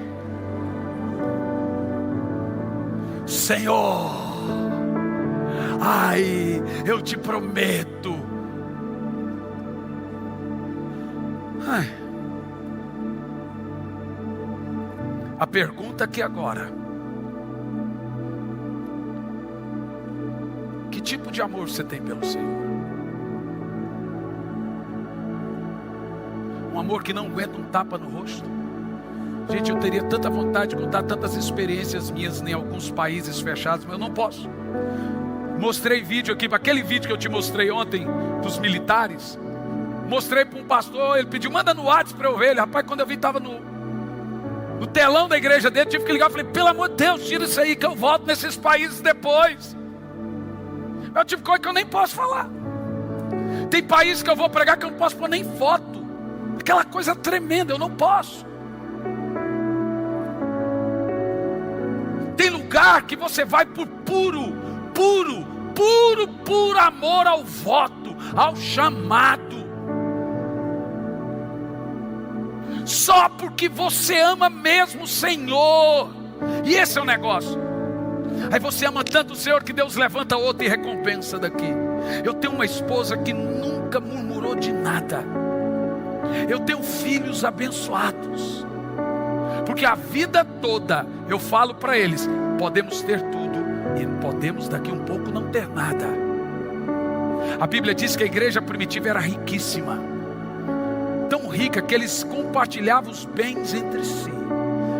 Senhor, ai, eu te prometo. Ai. A pergunta aqui agora: que tipo de amor você tem pelo Senhor? Um amor que não aguenta um tapa no rosto. Gente, eu teria tanta vontade de contar tantas experiências minhas em alguns países fechados, mas eu não posso. Mostrei vídeo aqui, aquele vídeo que eu te mostrei ontem dos militares. Mostrei para um pastor, ele pediu, manda no WhatsApp para eu ver. Ele, rapaz, quando eu vi, estava no telão da igreja dele, tive que ligar. Eu falei, pelo amor de Deus, tira isso aí que eu volto nesses países depois. É o tipo de coisa que eu nem posso falar. Tem países que eu vou pregar que eu não posso pôr nem foto. Aquela coisa tremenda, eu não posso. Tem lugar que você vai por puro amor ao voto, ao chamado. Só porque você ama mesmo o Senhor. E esse é o negócio. Aí você ama tanto o Senhor que Deus levanta outro e recompensa daqui. Eu tenho uma esposa que nunca murmurou de nada. Eu tenho filhos abençoados. Porque a vida toda eu falo para eles, podemos ter tudo e podemos daqui um pouco não ter nada. A Bíblia diz que a igreja primitiva era riquíssima. Tão rica que eles compartilhavam os bens entre si.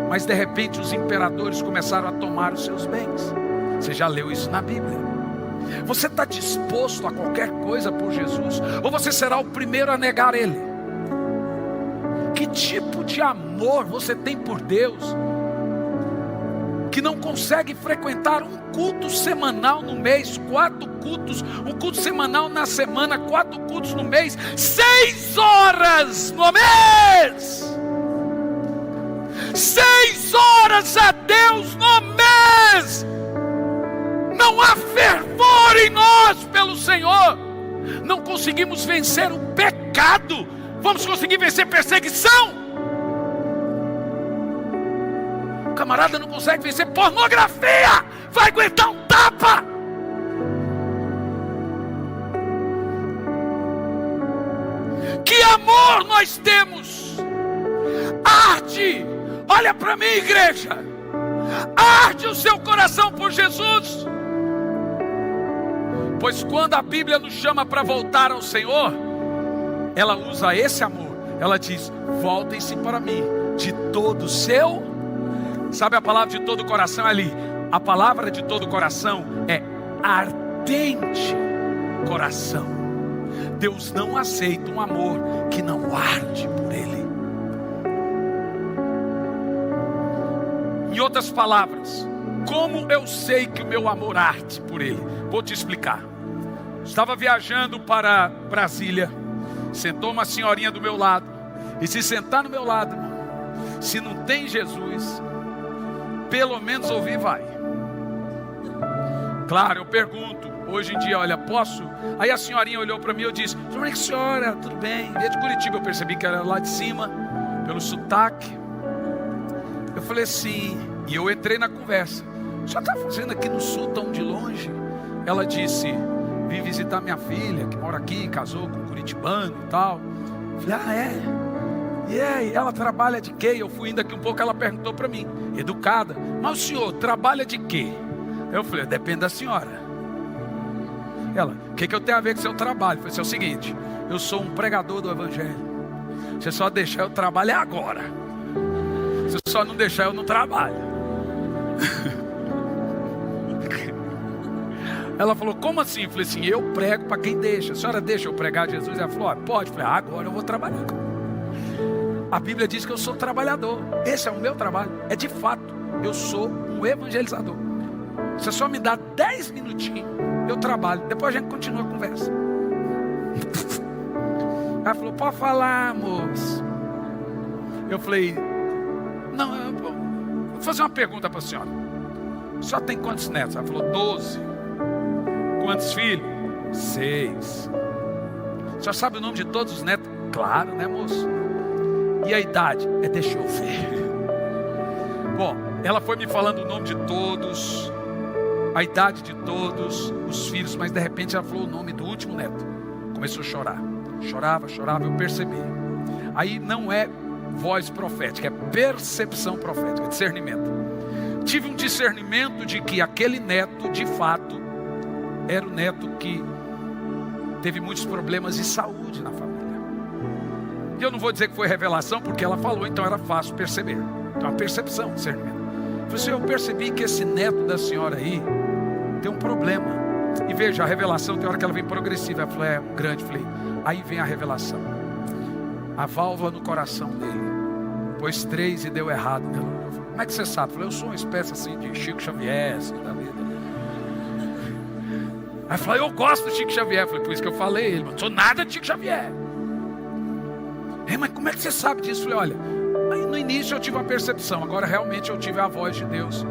Mas de repente os imperadores começaram a tomar os seus bens. Você já leu isso na Bíblia? Você está disposto a qualquer coisa por Jesus? Ou você será o primeiro a negar Ele? Que tipo de amor você tem por Deus, que não consegue frequentar um culto semanal no mês, 4 cultos, um culto semanal na semana, 4 cultos no mês, 6 horas no mês, 6 horas a Deus no mês. Não há fervor em nós pelo Senhor. Não conseguimos vencer o pecado. Vamos conseguir vencer perseguição? O camarada não consegue vencer pornografia. Vai aguentar um tapa? Que amor nós temos! Arde! Olha para mim, igreja! Arde o seu coração por Jesus! Pois quando a Bíblia nos chama para voltar ao Senhor, ela usa esse amor. Ela diz, voltem-se para mim de todo o seu. Sabe a palavra de todo o coração ali? A palavra de todo o coração é ardente coração. Deus não aceita um amor que não arde por Ele. Em outras palavras, como eu sei que o meu amor arde por Ele? Vou te explicar. Estava viajando para Brasília. Sentou uma senhorinha do meu lado. E se sentar no meu lado, irmão, se não tem Jesus, pelo menos ouvir vai. Claro, eu pergunto, hoje em dia, olha, posso? Aí a senhorinha olhou para mim e eu disse, senhora, tudo bem? Veio de Curitiba, eu percebi que era lá de cima, pelo sotaque. Eu falei assim, e eu entrei na conversa. O senhor está fazendo aqui no sul, tão de longe? Ela disse, vim visitar minha filha, que mora aqui, casou com um curitibano e tal. Eu falei, é? E aí, ela trabalha de quê? Eu fui indo aqui um pouco, ela perguntou para mim, educada, mas o senhor trabalha de quê? Eu falei, depende da senhora. Ela, o que eu tenho a ver com seu trabalho? Eu falei, é o seguinte, eu sou um pregador do evangelho. Se só deixar eu trabalhar agora. Se só não deixar eu não trabalho. Ela falou, como assim? Eu falei assim, eu prego para quem deixa. A senhora deixa eu pregar Jesus? Ela falou, pode. Eu falei, agora eu vou trabalhar. A Bíblia diz que eu sou trabalhador. Esse é o meu trabalho. É de fato, eu sou um evangelizador. Você só me dá 10 minutinhos, eu trabalho. Depois a gente continua a conversa. Ela falou, pode falar, moço. Eu falei, não, eu vou fazer uma pergunta para a senhora. A senhora tem quantos netos? Ela falou, 12. Quantos filhos? 6. A senhora sabe o nome de todos os netos? Claro, né, moço? E a idade? Deixa eu ver. Bom, ela foi me falando o nome de todos, a idade de todos os filhos, mas de repente ela falou o nome do último neto. Começou a chorar. Chorava, eu percebi. Aí não é voz profética, é percepção profética, discernimento. Tive um discernimento de que aquele neto, de fato, era o neto que teve muitos problemas de saúde na família. E eu não vou dizer que foi revelação, porque ela falou, então era fácil perceber. Então a percepção, discernimento. Eu falei assim, eu percebi que esse neto da senhora aí tem um problema. E veja, a revelação tem hora que ela vem progressiva. Ela falou, é um grande. Eu falei, aí vem a revelação. A válvula no coração dele. Pôs 3 e deu errado. Ela falou, como é que você sabe? Eu falei, eu sou uma espécie assim de Chico Xavier, assim, da vida. Aí falou, eu gosto do Chico Xavier. Eu falei, por isso que eu falei, ele não sou nada de Chico Xavier. Mas como é que você sabe disso? Eu falei, olha, aí no início eu tive a percepção, agora realmente eu tive a voz de Deus.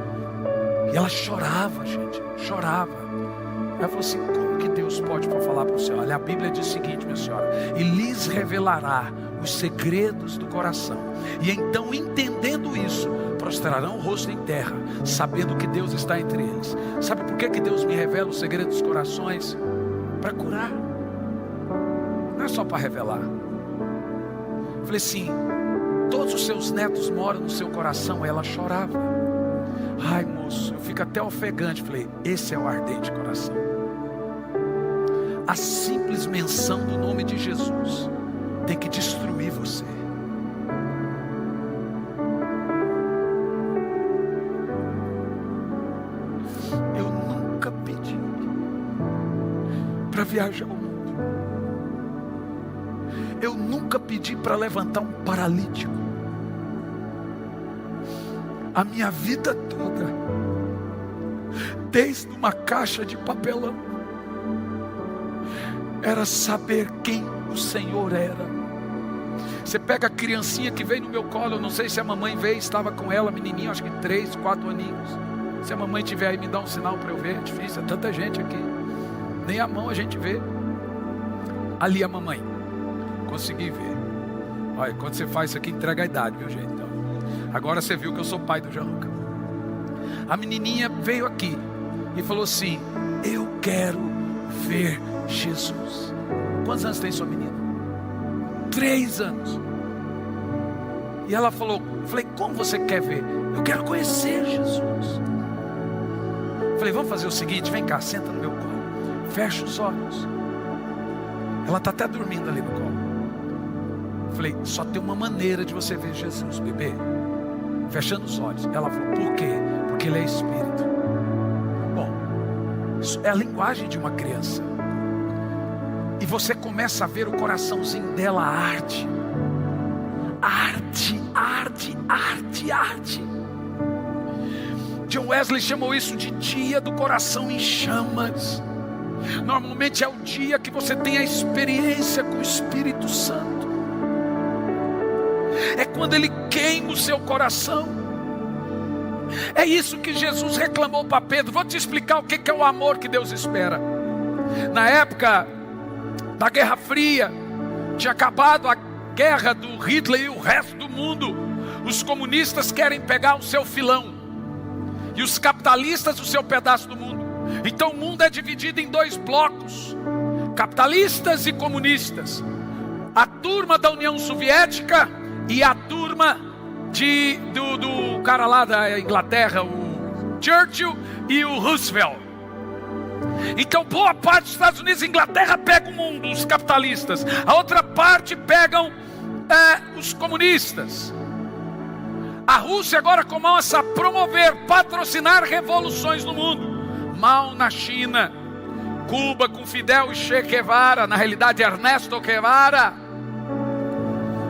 E ela chorava, gente, chorava. Ela falou assim, como que Deus pode falar para você? Olha, a Bíblia diz o seguinte, minha senhora, e lhes revelará os segredos do coração. E então, entendendo isso, prostrarão o rosto em terra, sabendo que Deus está entre eles. Sabe por que Deus me revela os segredos dos corações? Para curar. Não é só para revelar. Eu falei assim, todos os seus netos moram no seu coração. Ela chorava. Ai, moço, eu fico até ofegante. Falei, esse é o ardente coração. A simples menção do nome de Jesus tem que destruir você. Eu nunca pedi para viajar ao mundo. Eu nunca pedi para levantar um paralítico. A minha vida toda, desde uma caixa de papelão, era saber quem o Senhor era. Você pega a criancinha que veio no meu colo, eu não sei se a mamãe veio, estava com ela, menininha, acho que 3, 4 aninhos. Se a mamãe tiver aí, me dá um sinal para eu ver. É difícil, é tanta gente aqui, nem a mão a gente vê. Ali a mamãe, consegui ver. Olha, quando você faz isso aqui, entrega a idade, viu, gente? Então, agora você viu que eu sou pai do Gianluca. A menininha veio aqui e falou assim, eu quero ver Jesus. Quantos anos tem sua menina? 3 anos. E ela falou, falei, como você quer ver? Eu quero conhecer Jesus. Falei, vamos fazer o seguinte, vem cá, senta no meu colo, fecha os olhos. Ela está até dormindo ali no colo. Falei, só tem uma maneira de você ver Jesus, bebê, fechando os olhos. Ela falou, por quê? Porque ele é Espírito. Bom, isso é a linguagem de uma criança. E você começa a ver o coraçãozinho dela arde. Arde, arde, arde, arde. John Wesley chamou isso de dia do coração em chamas. Normalmente é o dia que você tem a experiência com o Espírito Santo. É quando ele queima o seu coração. É isso que Jesus reclamou para Pedro. Vou te explicar o que é o amor que Deus espera. Na época da Guerra Fria, tinha acabado a guerra do Hitler e o resto do mundo. Os comunistas querem pegar o seu filão e os capitalistas o seu pedaço do mundo. Então o mundo é dividido em 2 blocos, capitalistas e comunistas. A turma da União Soviética e a turma do cara lá da Inglaterra, o Churchill e o Roosevelt. Então boa parte dos Estados Unidos e Inglaterra pega o mundo, os capitalistas. A outra parte pegam os comunistas. A Rússia agora começa a promover, patrocinar revoluções no mundo. Mao na China, Cuba com Fidel e Che Guevara, na realidade Ernesto Guevara.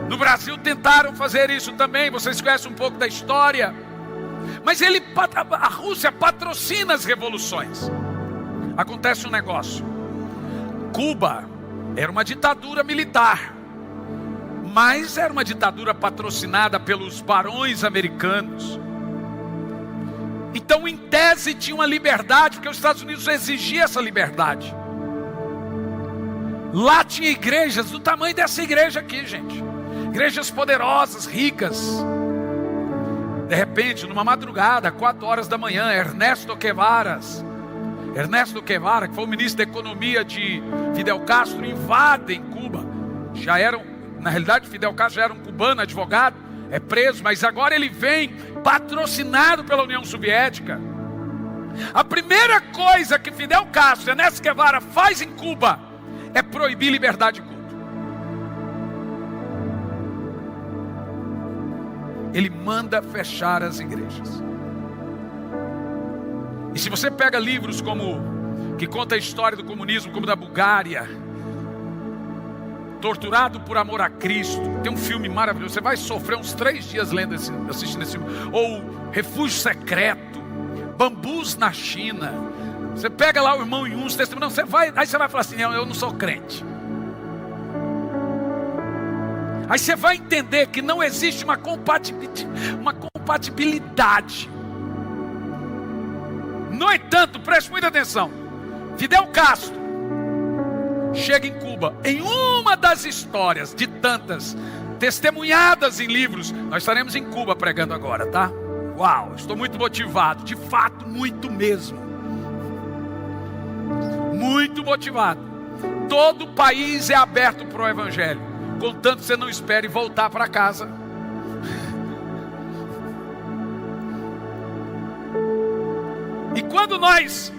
No Brasil tentaram fazer isso também, vocês conhecem um pouco da história. Mas a Rússia patrocina as revoluções. Acontece um negócio. Cuba era uma ditadura militar. mas era uma ditadura patrocinada pelos barões americanos. Então, em tese, tinha uma liberdade, porque os Estados Unidos exigiam essa liberdade. Lá tinha igrejas do tamanho dessa igreja aqui, gente. Igrejas poderosas, ricas. De repente, numa madrugada, 4 horas da manhã, Ernesto Guevara, que foi o ministro da Economia de Fidel Castro, invadem Cuba. Na realidade, Fidel Castro já era um cubano, advogado, é preso, mas agora ele vem patrocinado pela União Soviética. A primeira coisa que Fidel Castro e Ernesto Guevara faz em Cuba é proibir liberdade de culto. Ele manda fechar as igrejas. E se você pega livros que conta a história do comunismo, como da Bulgária, Torturado por Amor a Cristo, tem um filme maravilhoso, você vai sofrer uns 3 dias assistindo esse filme. Ou Refúgio Secreto, Bambus na China. Você pega lá o Irmão Yun, testemunho, aí você vai falar assim, eu não sou crente. Aí você vai entender que não existe uma compatibilidade. No entanto, preste muita atenção. Fidel Castro chega em Cuba. Em uma das histórias de tantas testemunhadas em livros, nós estaremos em Cuba pregando agora, tá? Uau, estou muito motivado. De fato, muito mesmo. Muito motivado. Todo o país é aberto para o Evangelho. Contanto que você não espere voltar para casa. E quando nós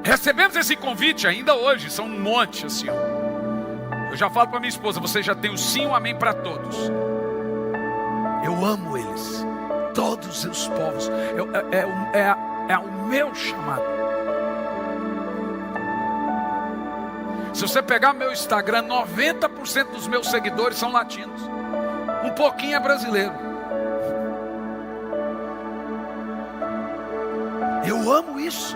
recebemos esse convite, ainda hoje, são um monte assim, ó. Eu já falo para minha esposa, você já tem o sim e o amém para todos. Eu amo eles, todos os povos. É o meu chamado. Se você pegar meu Instagram, 90% dos meus seguidores são latinos. Um pouquinho é brasileiro. Eu amo isso.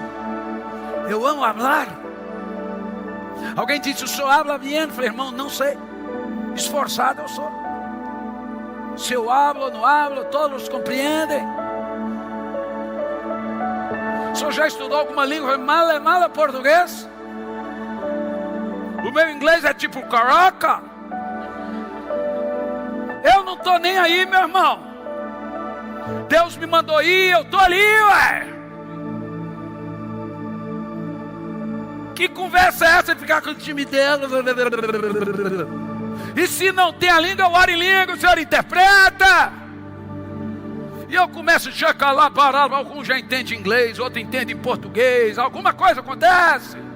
Eu amo falar. Alguém disse, o senhor habla bem? Eu falei, irmão, não sei. Esforçado eu sou. Se eu hablo ou não hablo, todos compreendem. O senhor já estudou alguma língua? Mal português? O meu inglês é tipo caraca. Eu não estou nem aí, meu irmão. Deus me mandou ir, eu estou ali, ué. Que conversa é essa de ficar com o time dela? E se não tem a língua, eu oro em língua, o senhor interpreta. E eu começo a checar lá, parar, algum já entende inglês, outro entende em português, alguma coisa acontece.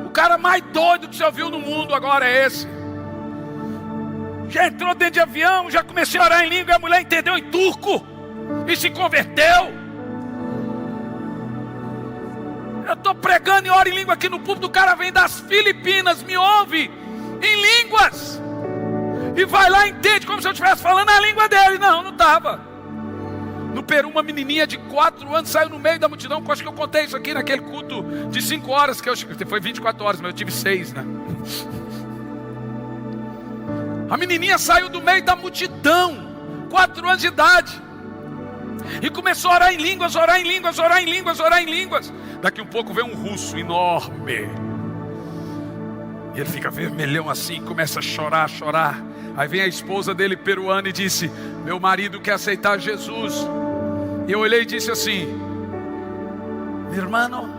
O cara mais doido que você ouviu no mundo agora é esse. Já entrou dentro de avião, já comecei a orar em língua, e a mulher entendeu em turco e se converteu. Eu estou pregando e oro em língua aqui no púlpito, o cara vem das Filipinas, me ouve em línguas. E vai lá e entende como se eu estivesse falando a língua dele. Não estava. No Peru, uma menininha de 4 anos saiu no meio da multidão. Acho que eu contei isso aqui naquele culto de 5 horas, foi 24 horas, mas eu tive 6, né? A menininha saiu do meio da multidão, 4 anos de idade, e começou a orar em línguas, orar em línguas, orar em línguas, orar em línguas. Daqui um pouco vem um russo enorme. E ele fica vermelhão assim, começa a chorar. Aí vem a esposa dele peruana e disse, meu marido quer aceitar Jesus. E eu olhei e disse assim, meu irmão,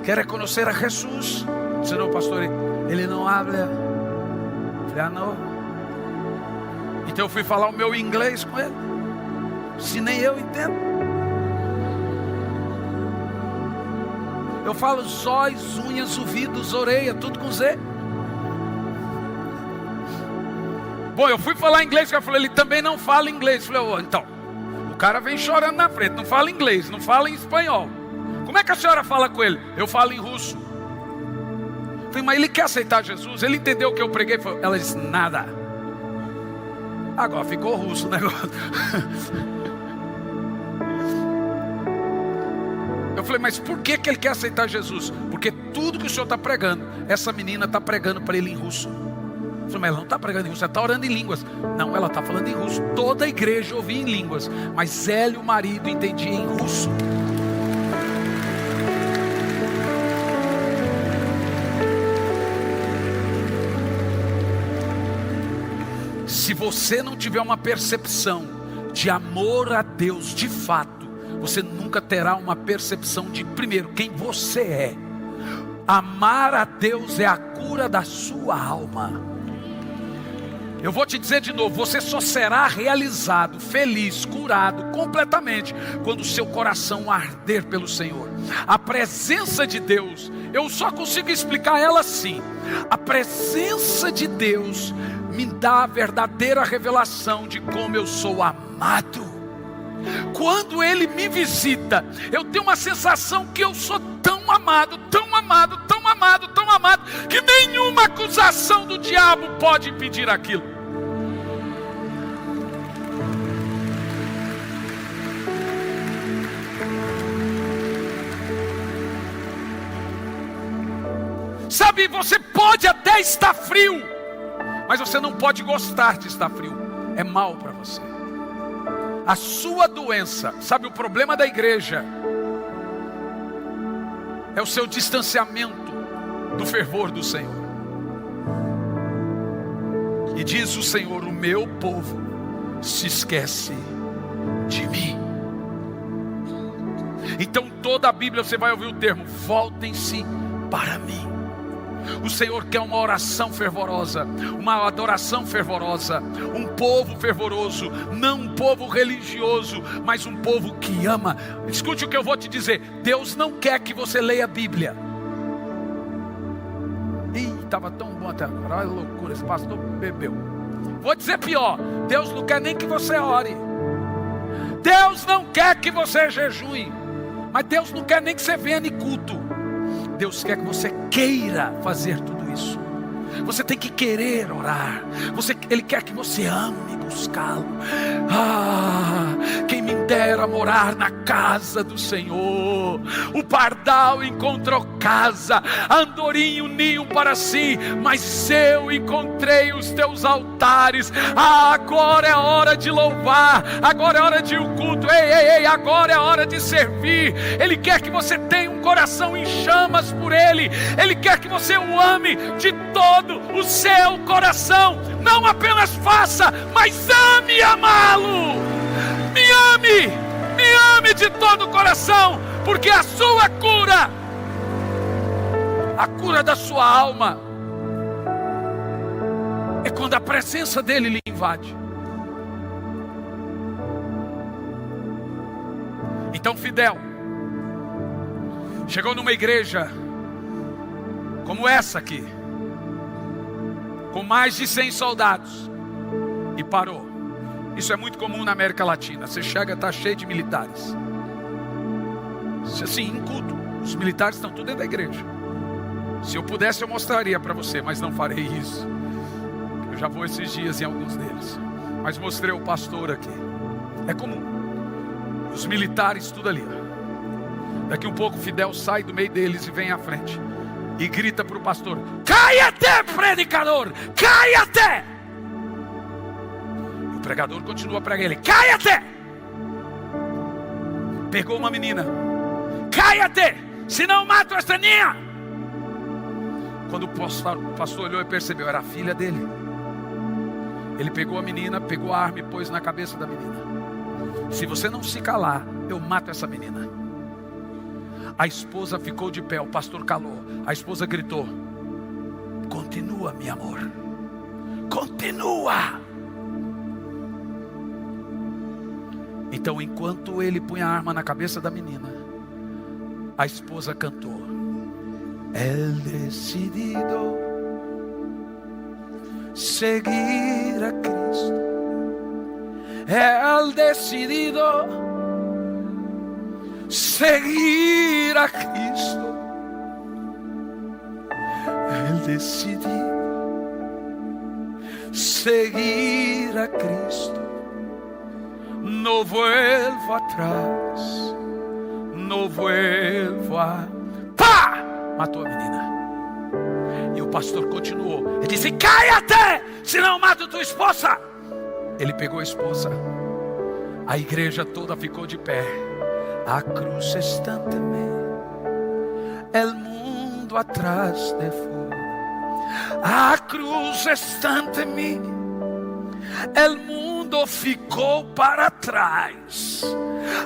quer conhecer a Jesus? Disse, não, pastor, ele não habla. Falei, não. Então eu fui falar o meu inglês com ele. Se nem eu entendo. Eu falo zóis, unhas, ouvidos, orelha, tudo com Z. Bom, eu fui falar inglês, eu falei, ele também não fala inglês. Eu falei, então, o cara vem chorando na frente, não fala inglês, não fala em espanhol. Como é que a senhora fala com ele? Eu falo em russo. Eu falei, mas ele quer aceitar Jesus? Ele entendeu o que eu preguei? Ela disse, nada. Agora ficou russo o negócio. Eu falei, mas por que ele quer aceitar Jesus? Porque tudo que o senhor está pregando, essa menina está pregando para ele em russo. Eu falei, mas ela não está pregando em russo, ela está orando em línguas. Não, ela está falando em russo. Toda a igreja ouvia em línguas, mas ela e o marido entendiam em russo. Se você não tiver uma percepção de amor a Deus de fato, você nunca terá uma percepção de, primeiro, quem você é. Amar a Deus é a cura da sua alma. Eu vou te dizer de novo, você só será realizado, feliz, curado completamente quando o seu coração arder pelo Senhor. A presença de Deus, eu só consigo explicar ela assim. A presença de Deus me dá a verdadeira revelação de como eu sou amado. Quando Ele me visita, eu tenho uma sensação que eu sou tão amado, tão amado, tão amado, tão amado, que nenhuma acusação do diabo pode impedir aquilo. Sabe, você pode até estar frio, mas você não pode gostar de estar frio. É mal para você. A sua doença, sabe, o problema da igreja é o seu distanciamento do fervor do Senhor. E diz o Senhor, o meu povo se esquece de mim. Então toda a Bíblia você vai ouvir o termo, voltem-se para mim. O Senhor quer uma oração fervorosa, uma adoração fervorosa, um povo fervoroso, não um povo religioso, mas um povo que ama. Escute o que eu vou te dizer, Deus não quer que você leia a Bíblia. Ih, estava tão bom até agora, olha a loucura, esse pastor bebeu. Vou dizer pior, Deus não quer nem que você ore. Deus não quer que você jejue, mas Deus não quer nem que você venha em culto. Deus quer que você queira fazer tudo isso. Você tem que querer orar. Ele quer que você ame buscá-lo. Quem me dera morar na casa do Senhor. O pardal encontrou casa, a andorinha ninho para si, mas eu encontrei os teus altares. Agora é hora de louvar, agora é hora de um culto. Ei, agora é hora de servir. Ele quer que você tenha um coração em chamas por Ele. Ele quer que você o ame de todo o seu coração. Não apenas faça, mas ame amá-lo. Me ame de todo o coração, porque a sua cura, a cura da sua alma, é quando a presença dele lhe invade. Então Fidel chegou numa igreja como essa aqui, com mais de 100 soldados, e parou. Isso é muito comum na América Latina. Você chega, está cheio de militares. Assim, em culto, os militares estão tudo dentro da igreja. Se eu pudesse eu mostraria para você, mas não farei isso. Eu já vou esses dias em alguns deles, mas mostrei o pastor aqui. É comum, os militares tudo ali. Daqui um pouco Fidel sai do meio deles e vem à frente e grita para o pastor: "Cai-te, predicador! Cai-te!" O pregador continua a pregar, ele: "Cai-te!" Pegou uma menina: "Cai-te, senão mato esta ninha!" Quando o pastor olhou e percebeu, era a filha dele. Ele pegou a menina, pegou a arma e pôs na cabeça da menina: "Se você não se calar, eu mato essa menina." A esposa ficou de pé, o pastor calou. A esposa gritou: "Continua, meu amor, continua." Então, enquanto ele punha a arma na cabeça da menina, a esposa cantou: "El decidido seguir a Cristo, el decidido seguir a Cristo, el decidido seguir a Cristo, no vuelvo atrás, no vuelvo a... Pá! Matou a menina. E o pastor continuou. Ele disse: cállate, senão eu mato tua esposa. Ele pegou a esposa. A igreja toda ficou de pé. A cruz está ante mí, el mundo atrás de fora. A cruz está ante mí, el mundo ficou para trás.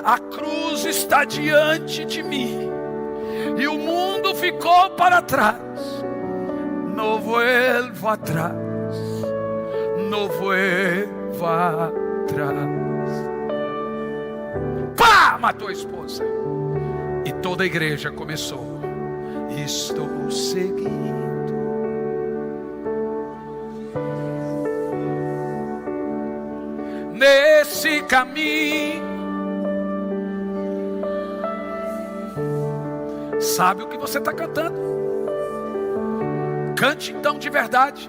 A cruz está diante de mim e o mundo ficou para trás. No vuelvo atrás, no vuelvo atrás. Pá! Matou a esposa. E toda a igreja começou: estou seguindo. Nesse caminho. Sabe o que você está cantando? Cante então de verdade.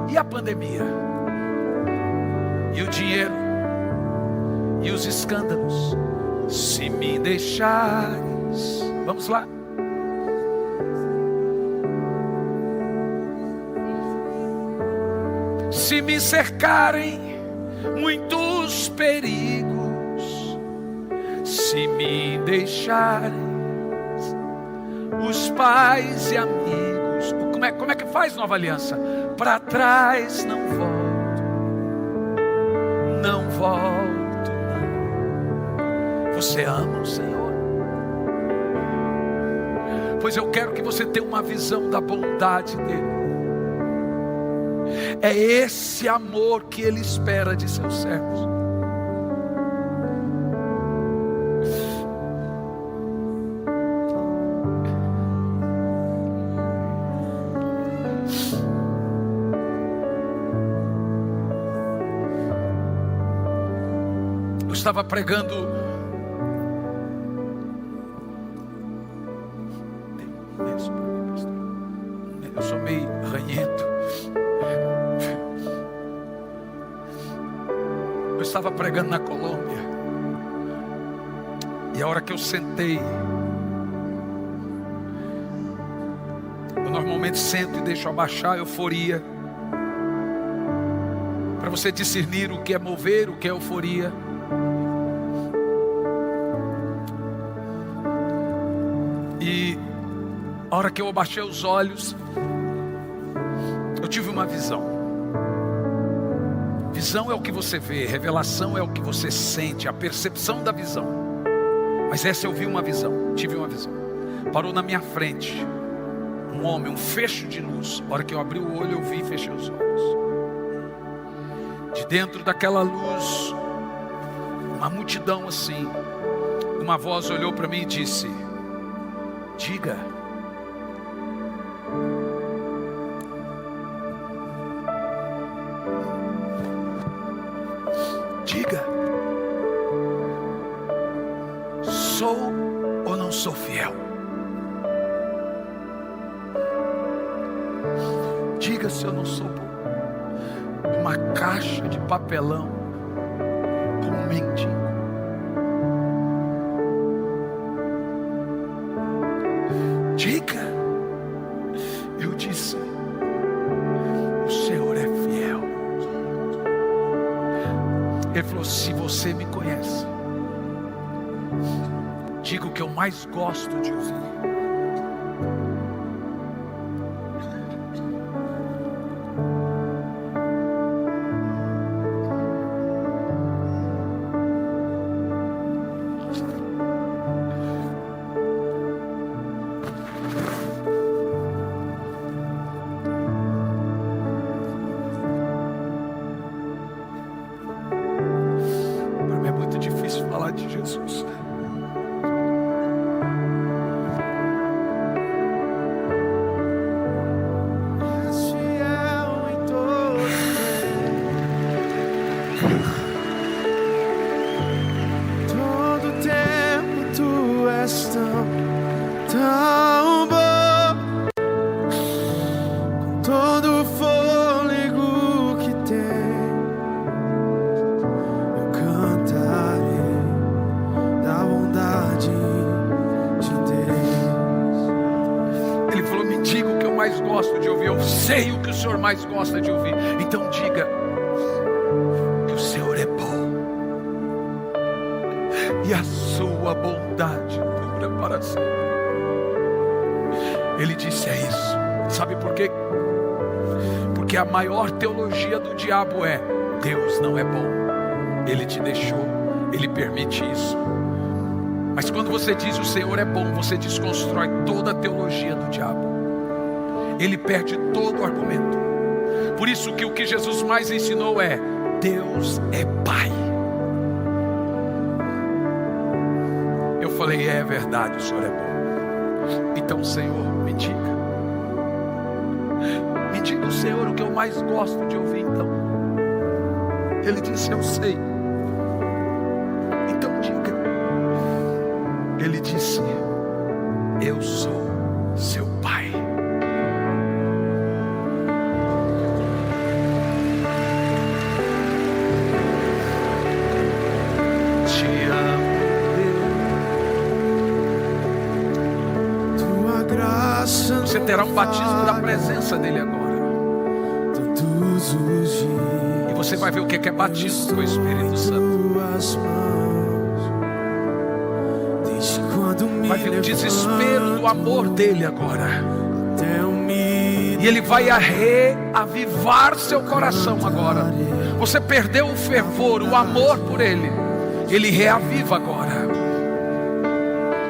E a pandemia? E o dinheiro? E os escândalos? Se me deixares. Vamos lá. Se me cercarem muitos perigos, se me deixarem os pais e amigos. Como é que faz Nova Aliança? Para trás não volto, não volto, não. Você ama o Senhor? Pois eu quero que você tenha uma visão da bondade dele. É esse amor que Ele espera de seus servos. Eu estava pregando. Eu sou meio ranhento. Eu estava pregando na Colômbia. E a hora que eu sentei, eu normalmente sento e deixo abaixar a euforia, para você discernir o que é mover, o que é euforia. E a hora que eu abaixei os olhos, eu tive uma visão. Visão é o que você vê, revelação é o que você sente, a percepção da visão. Mas essa eu vi uma visão, tive uma visão. Parou na minha frente um homem, um fecho de luz. A hora que eu abri o olho, eu vi e fechei os olhos. De dentro daquela luz, uma multidão assim. Uma voz olhou para mim e disse: diga. Diga, sou ou não sou fiel? Diga se eu não sou uma caixa de papelão como um mendigo. Diga. Eu disse: o Senhor é fiel. Ele falou: se você me conhece, diga o que eu mais gosto de ouvir. Para mim é muito difícil falar de Jesus. Tão bom, com todo o fôlego que tem, gosto de ouvir. Eu sei o que o Senhor mais gosta de ouvir. Então diga que o Senhor é bom e a sua bondade dura para sempre. Ele disse: é isso. Sabe por quê? Porque a maior teologia do diabo é: Deus não é bom, Ele te deixou, Ele permite isso. Mas quando você diz o Senhor é bom, você desconstrói toda a teologia do diabo. Ele perde todo o argumento. Por isso que o que Jesus mais ensinou é: Deus é Pai. Eu falei: é verdade, o Senhor é bom. Então, Senhor, me diga o Senhor o que eu mais gosto de ouvir. Então Ele disse: eu sei. Então diga. Ele disse: eu sou seu Pai. Te amo, tua graça. Você terá um batismo da presença dele agora. Todos os dias. E você vai ver o que é batismo com o Espírito Santo. Vai ver o desespero do amor dele agora. E ele vai reavivar seu coração agora. Você perdeu o fervor, o amor por ele. Ele reaviva agora.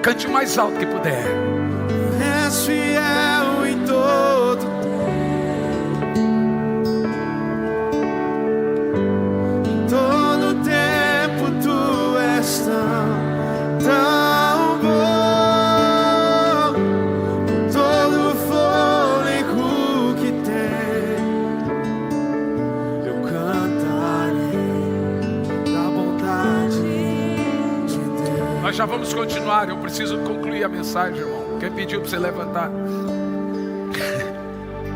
Cante o mais alto que puder. És fiel em todo. Em todo tempo tu és tão bom. Com todo o fôlego que tem, eu cantarei da bondade de Deus. Nós já vamos continuar. Eu preciso concluir a mensagem, irmão. Quem pediu para você levantar?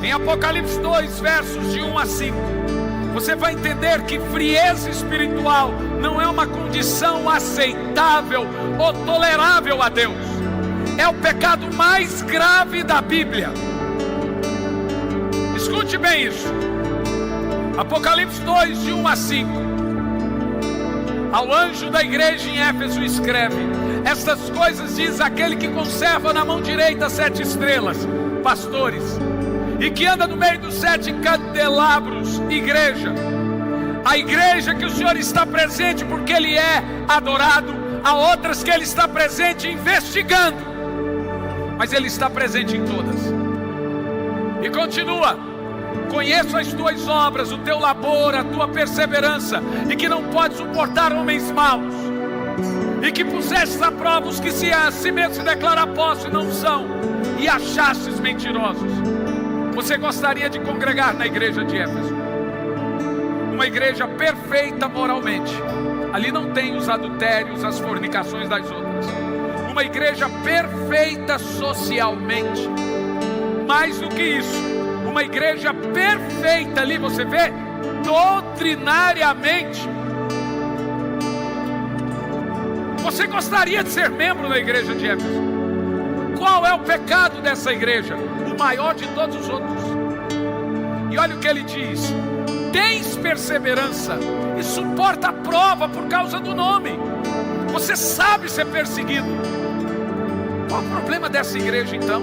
Em Apocalipse 2, versos de 1 a 5, você vai entender que frieza espiritual não é uma condição aceitável ou tolerável a Deus. É o pecado mais grave da Bíblia. Escute bem isso. Apocalipse 2, de 1 a 5. Ao anjo da igreja em Éfeso escreve: estas coisas diz aquele que conserva na mão direita 7 estrelas, pastores, e que anda no meio dos 7 candelabros, igreja. A igreja que o Senhor está presente porque Ele é adorado. Há outras que Ele está presente investigando, mas Ele está presente em todas. E continua: conheço as tuas obras, o teu labor, a tua perseverança, e que não podes suportar homens maus, e que pusestes à prova os que a si mesmo se declaram apóstolos e não são, e achastes mentirosos. Você gostaria de congregar na igreja de Éfeso? Uma igreja perfeita moralmente. Ali não tem os adultérios, as fornicações das outras. Uma igreja perfeita socialmente. Mais do que isso, uma igreja perfeita ali, você vê, doutrinariamente. Você gostaria de ser membro da igreja de Éfeso? Qual é o pecado dessa igreja? O maior de todos os outros. E olha o que ele diz: tens perseverança e suporta a prova por causa do nome. Você sabe ser perseguido. Qual o problema dessa igreja então?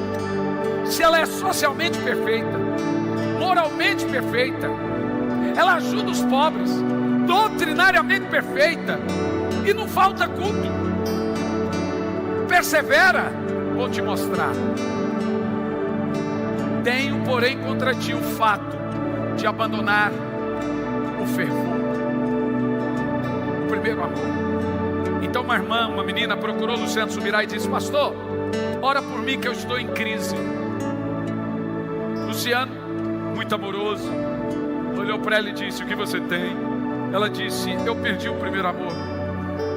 Se ela é socialmente perfeita, moralmente perfeita, ela ajuda os pobres, doutrinariamente perfeita, e não falta culto. Persevera, vou te mostrar. Tenho, porém, contra ti o fato de abandonar o fervor, o primeiro amor. Então uma irmã, uma menina procurou Luciano Subirá e disse: pastor, ora por mim que eu estou em crise. Luciano, muito amoroso, olhou para ela e disse: o que você tem? Ela disse: eu perdi o primeiro amor.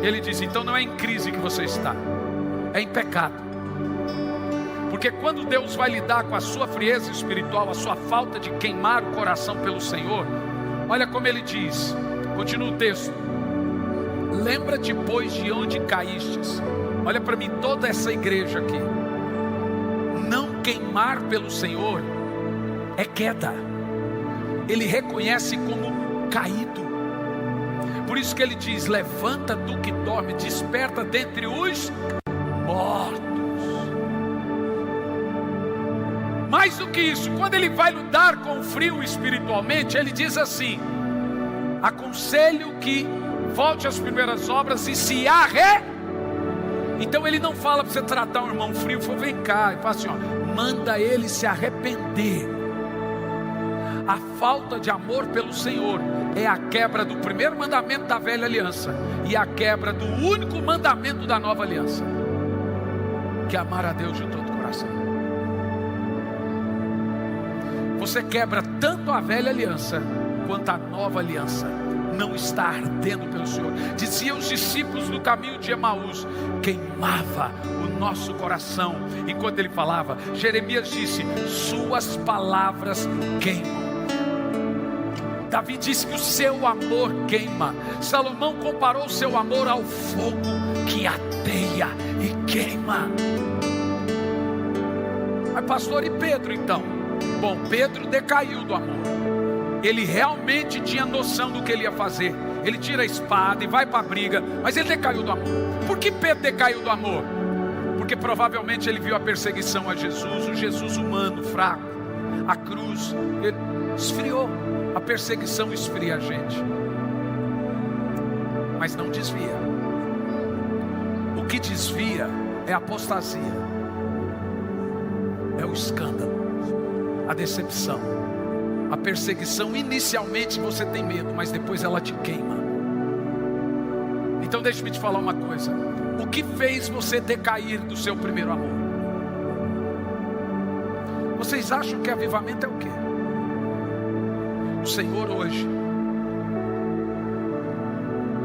Ele disse: então não é em crise que você está, é em pecado. Porque quando Deus vai lidar com a sua frieza espiritual, a sua falta de queimar o coração pelo Senhor, olha como ele diz, continua o texto: lembra-te, pois, de onde caístes. Olha para mim, toda essa igreja aqui, não queimar pelo Senhor é queda. Ele reconhece como caído. Por isso que ele diz: levanta tu que dorme, desperta dentre os mortos. Mais do que isso, quando ele vai lutar com o frio espiritualmente, ele diz assim: aconselho que volte às primeiras obras e se Então ele não fala para você tratar um irmão frio, fala: vem cá, e fala assim, ó, manda ele se arrepender. A falta de amor pelo Senhor é a quebra do primeiro mandamento da velha aliança e a quebra do único mandamento da nova aliança, que é amar a Deus de todo o coração. Você quebra tanto a velha aliança quanto a nova aliança. Não está ardendo pelo Senhor. Diziam os discípulos no caminho de Emaús, queimava o nosso coração enquanto ele falava. Jeremias disse: suas palavras queimam. Davi disse que o seu amor queima. Salomão comparou o seu amor ao fogo que ateia e queima. Mas pastor, e Pedro então? Bom, Pedro decaiu do amor. Ele realmente tinha noção do que ele ia fazer. Ele tira a espada e vai para a briga, mas ele decaiu do amor. Por que Pedro decaiu do amor? Porque provavelmente ele viu a perseguição a Jesus, o Jesus humano, fraco. A cruz, ele esfriou. A perseguição esfria a gente, mas não desvia. O que desvia é a apostasia, é o escândalo, a decepção. A perseguição, inicialmente você tem medo, mas depois ela te queima. Então deixe-me te falar uma coisa: o que fez você decair do seu primeiro amor? Vocês acham que avivamento é o quê? O Senhor hoje,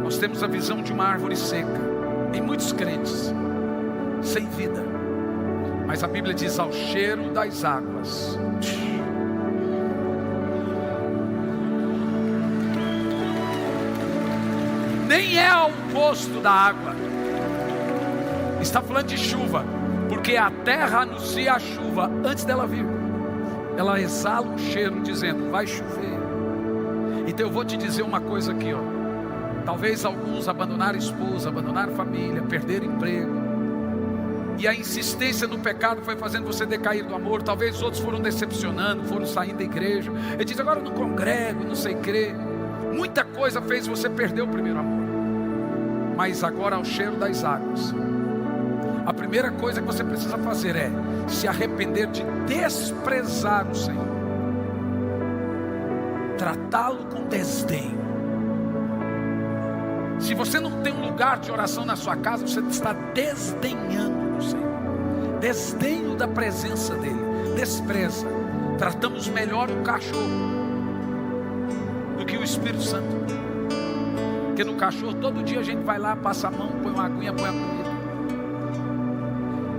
nós temos a visão de uma árvore seca, em muitos crentes, sem vida, mas a Bíblia diz: ao cheiro das águas. Nem é ao gosto da água. Está falando de chuva, porque a terra anuncia a chuva antes dela vir. Ela exala um cheiro dizendo: vai chover. Então eu vou te dizer uma coisa aqui, ó. Talvez alguns abandonaram a esposa, abandonaram a família, perderam emprego, e a insistência no pecado foi fazendo você decair do amor. Talvez outros foram decepcionando, foram saindo da igreja. Ele diz: agora eu não congrego, não sei crer. Muita coisa fez você perder o primeiro amor. Mas agora, ao cheiro das águas, a primeira coisa que você precisa fazer é se arrepender de desprezar o Senhor, tratá-lo com desdém. Se você não tem um lugar de oração na sua casa, você está desdenhando do Senhor, desdenho da presença dEle, despreza. Tratamos melhor o cachorro do que o Espírito Santo, porque no cachorro todo dia a gente vai lá, passa a mão, põe uma aguinha, põe a comida.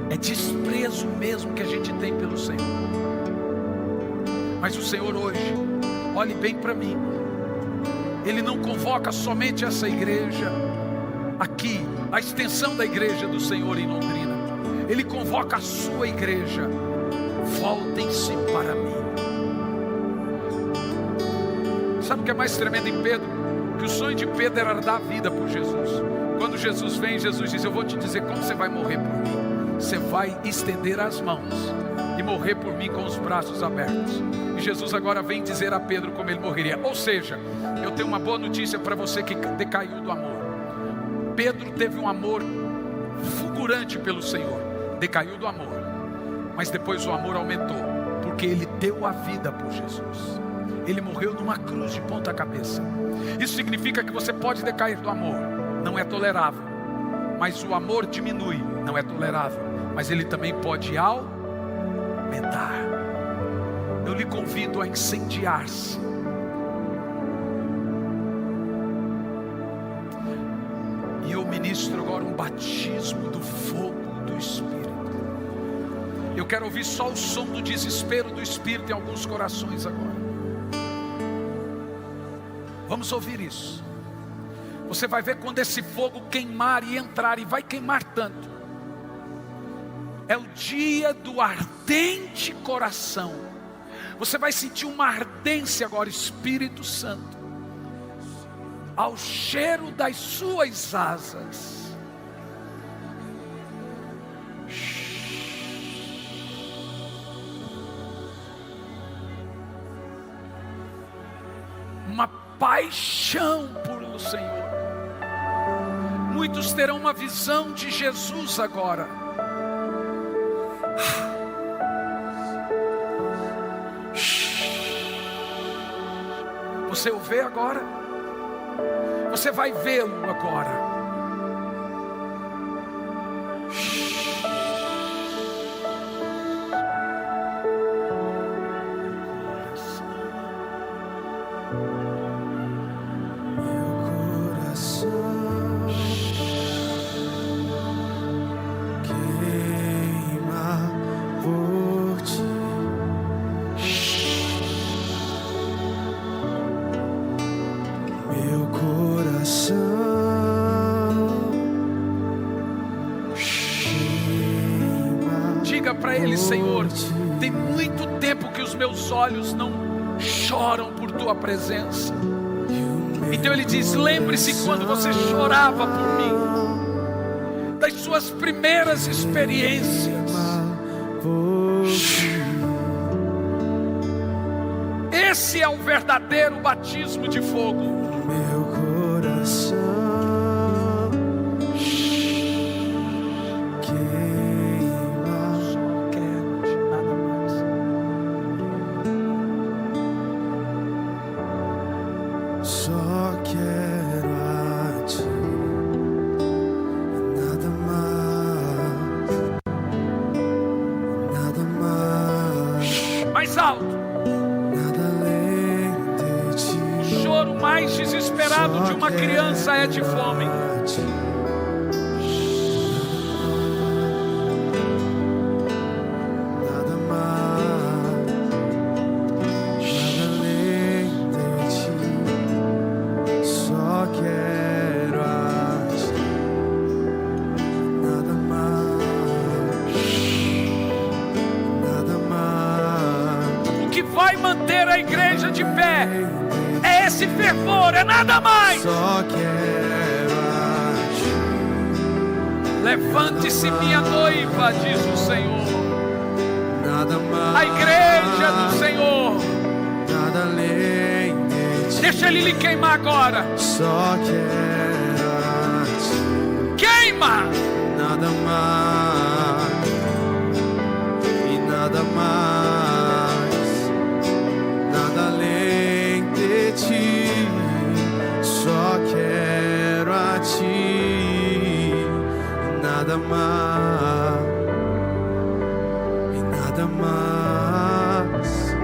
É desprezo mesmo que a gente tem pelo Senhor. Mas o Senhor hoje, olhe bem para mim, Ele não convoca somente essa igreja aqui, a extensão da igreja do Senhor em Londrina. Ele convoca a sua igreja. Voltem-se para mim. Sabe o que é mais tremendo em Pedro? Que o sonho de Pedro era dar vida por Jesus. Quando Jesus vem, Jesus diz: eu vou te dizer como você vai morrer por mim. Você vai estender as mãos e morrer por mim com os braços abertos. E Jesus agora vem dizer a Pedro como ele morreria. Ou seja, eu tenho uma boa notícia para você que decaiu do amor. Pedro teve um amor fulgurante pelo Senhor, decaiu do amor, mas depois o amor aumentou, porque ele deu a vida por Jesus. Ele morreu numa cruz de ponta cabeça. Isso significa que você pode decair do amor, não é tolerável, mas o amor diminui, não é tolerável, mas ele também pode aumentar. Eu lhe convido a incendiar-se. E eu ministro agora um batismo do fogo do Espírito. Eu quero ouvir só o som do desespero do Espírito em alguns corações agora. Vamos ouvir isso. Você vai ver quando esse fogo queimar e entrar, e vai queimar tanto. É o dia do ardente coração. Você vai sentir uma ardência agora, Espírito Santo, ao cheiro das suas asas. Uma paixão pelo Senhor. Muitos terão uma visão de Jesus agora. Você o vê agora? Você vai vê-lo agora. Para Ele: Senhor, tem muito tempo que os meus olhos não choram por Tua presença. Então Ele diz: lembre-se quando você chorava por mim, das suas primeiras experiências. Esse é o verdadeiro batismo de fogo. Meu coração de uma criança é de fome. Nada mais, nada além de ti. Só quero a ti. Nada mais, nada mais. O que vai manter a igreja de pé é esse fervor, é nada mais. Só quero a ti. Levante-se, minha noiva, diz o Senhor. Nada mais. A igreja do Senhor. Nada além de ti. Deixa Ele lhe queimar agora. Só quero a ti. Queima. Nada mais e nada mais. Nada além de ti. Só quero a ti. Nada mais e nada mais.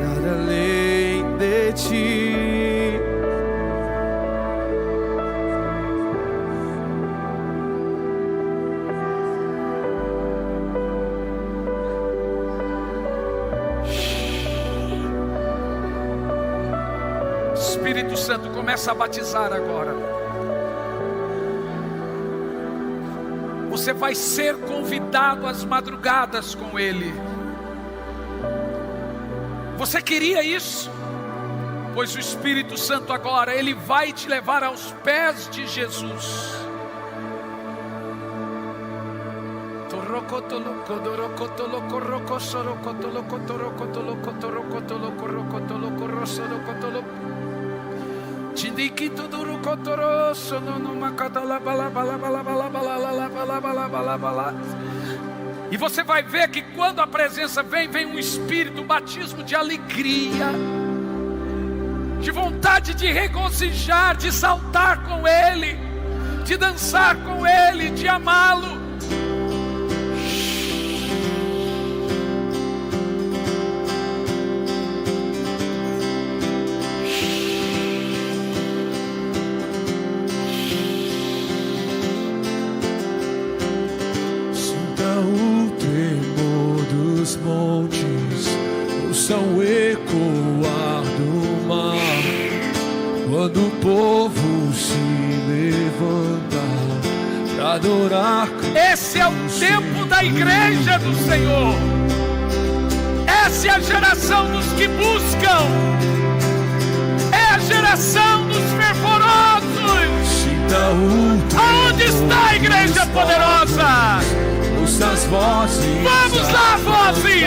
Nada além de ti. Espírito Santo, começa a batizar agora. Você vai ser convidado às madrugadas com Ele. Você queria isso? Pois o Espírito Santo agora, Ele vai te levar aos pés de Jesus. E você vai ver que quando a presença vem um espírito, um batismo de alegria, de vontade de regozijar, de saltar com Ele, de dançar com Ele, de amá-lo. O ecoar do mar, quando o povo se levanta para adorar. Esse é o tempo da igreja do Senhor. Essa Essa é a geração dos que buscam, é a geração dos fervorosos. Aonde está a igreja poderosa? Vamos lá, vozes!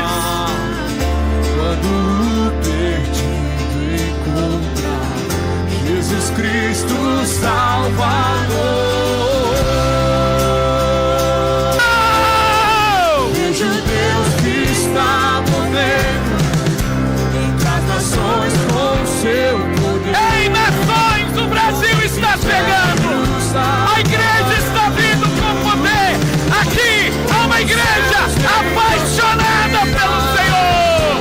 Quando o perdido encontrar Jesus Cristo Salvador. Vejo Deus que está movendo entre as nações com seu poder. Em nações o Brasil está chegando. A igreja está vindo com poder. Aqui há uma igreja apaixonada pelo Senhor.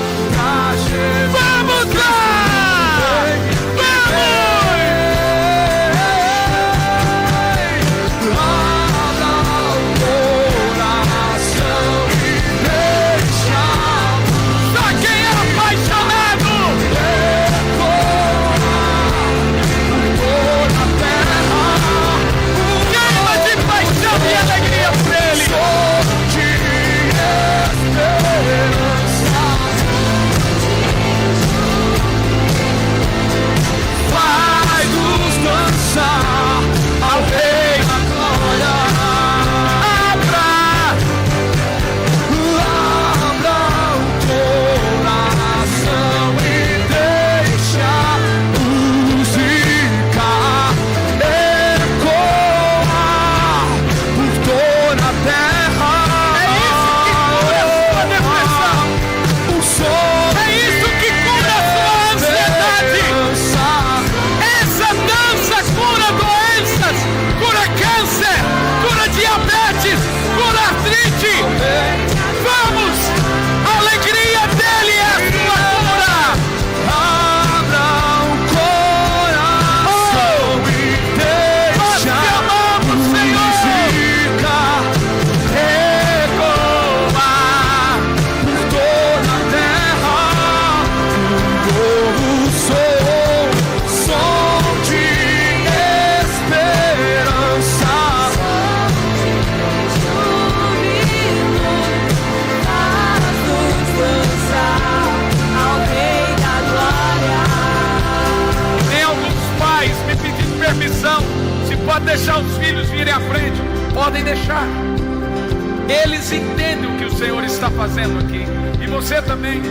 Vamos lá! Pode deixar os filhos virem à frente. Podem deixar. Eles entendem o que o Senhor está fazendo aqui. E você também.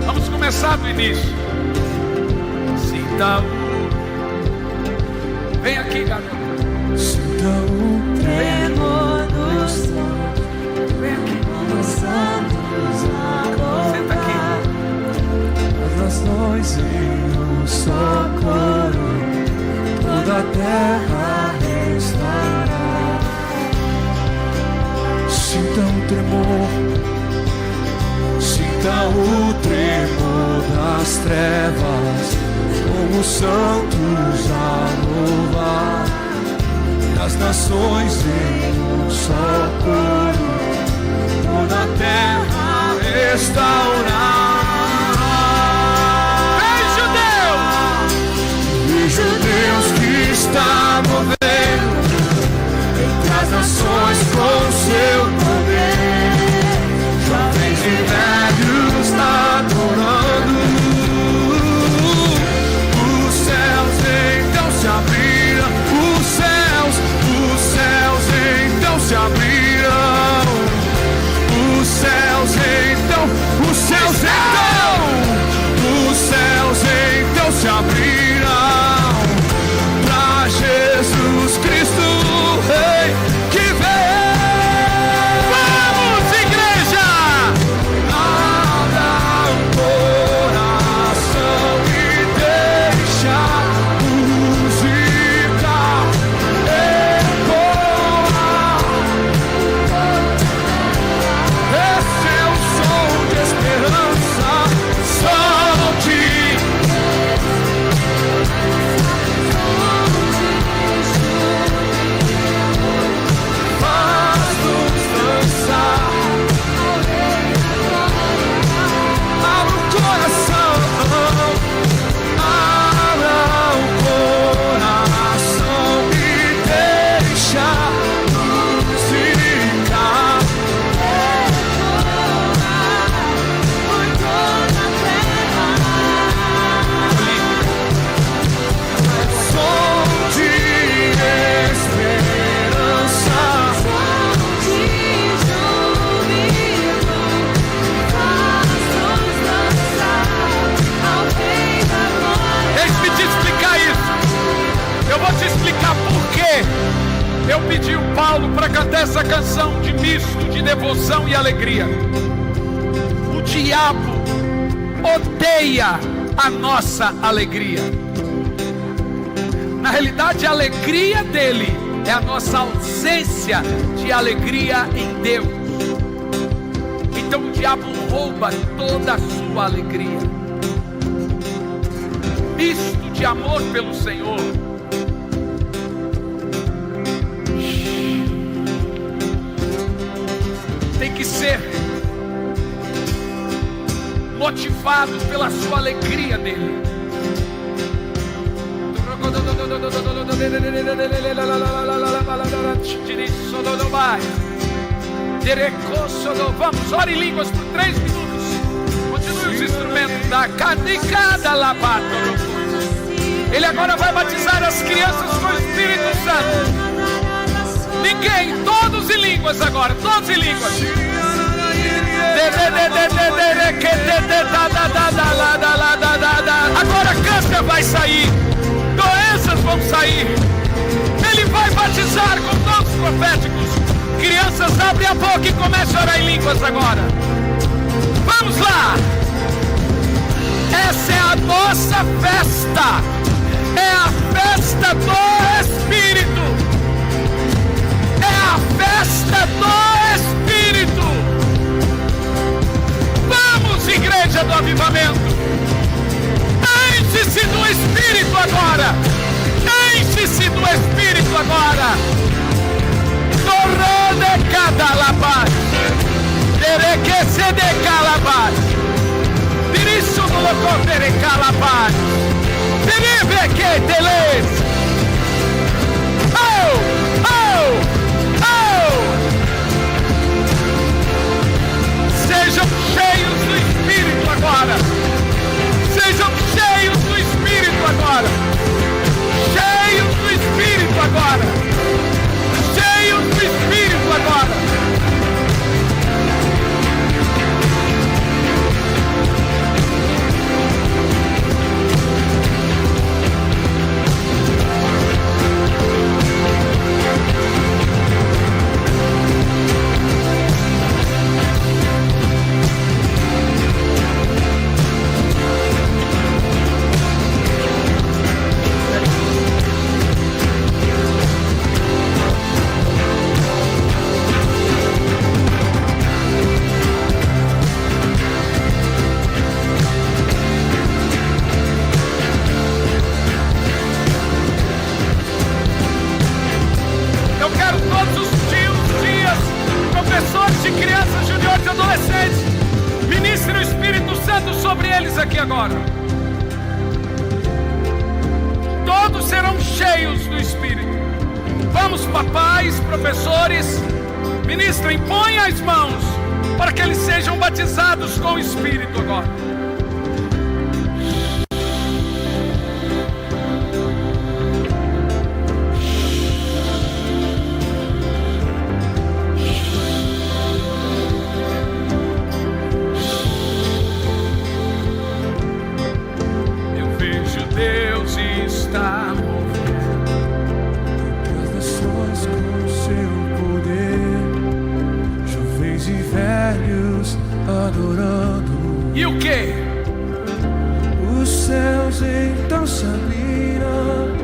Vamos começar do início. Sinta. Vem aqui, garoto. Sinta o tremor do som. Vem aqui. Os santos adorar. Senta aqui. As nações em um só coro, toda a terra restaurará. Sinta o tremor, sinta o tremor das trevas, como os santos a louvar. Das nações em um só coro, toda a terra restaurar. Vejo Deus que está movendo entre as nações com seu poder. Jovens e velhos adorando. Os céus então se abriram. Os céus então se abriram. Os céus então, os céus canção de misto de devoção e alegria. O diabo odeia a nossa alegria. Na realidade, a alegria dele é a nossa ausência de alegria em Deus. Então o diabo rouba toda a sua alegria. Misto de amor pelo Senhor. Tem que ser motivado pela sua alegria nele. Vamos, ore em línguas por 3 minutos. Continue os instrumentos da cadicada labato. Ele agora vai batizar as crianças com o Espírito Santo. Ninguém, todos em línguas agora, todos em línguas. Agora câncer vai sair, doenças vão sair. Ele vai batizar com dons proféticos. Crianças, abrem a boca e comece a orar em línguas agora. Vamos lá. Essa é a nossa festa. É a festa do Espírito. É a festa do Espírito. Vamos, igreja do avivamento. Enche-se do Espírito agora. Enche-se do Espírito agora. Torrone cada labás. Terequece de calabás. Dirisso no local tere calabás. Derive que teles. Oh, oh, oh. Sejam cheios do Espírito agora. Sejam cheios do Espírito agora. Cheios do Espírito agora. Cheios do Espírito agora. Sobre eles aqui agora. Todos serão cheios do Espírito. Vamos, papais, professores, ministrem, põem as mãos para que eles sejam batizados com o Espírito agora. E o que? Os céus então se abriram.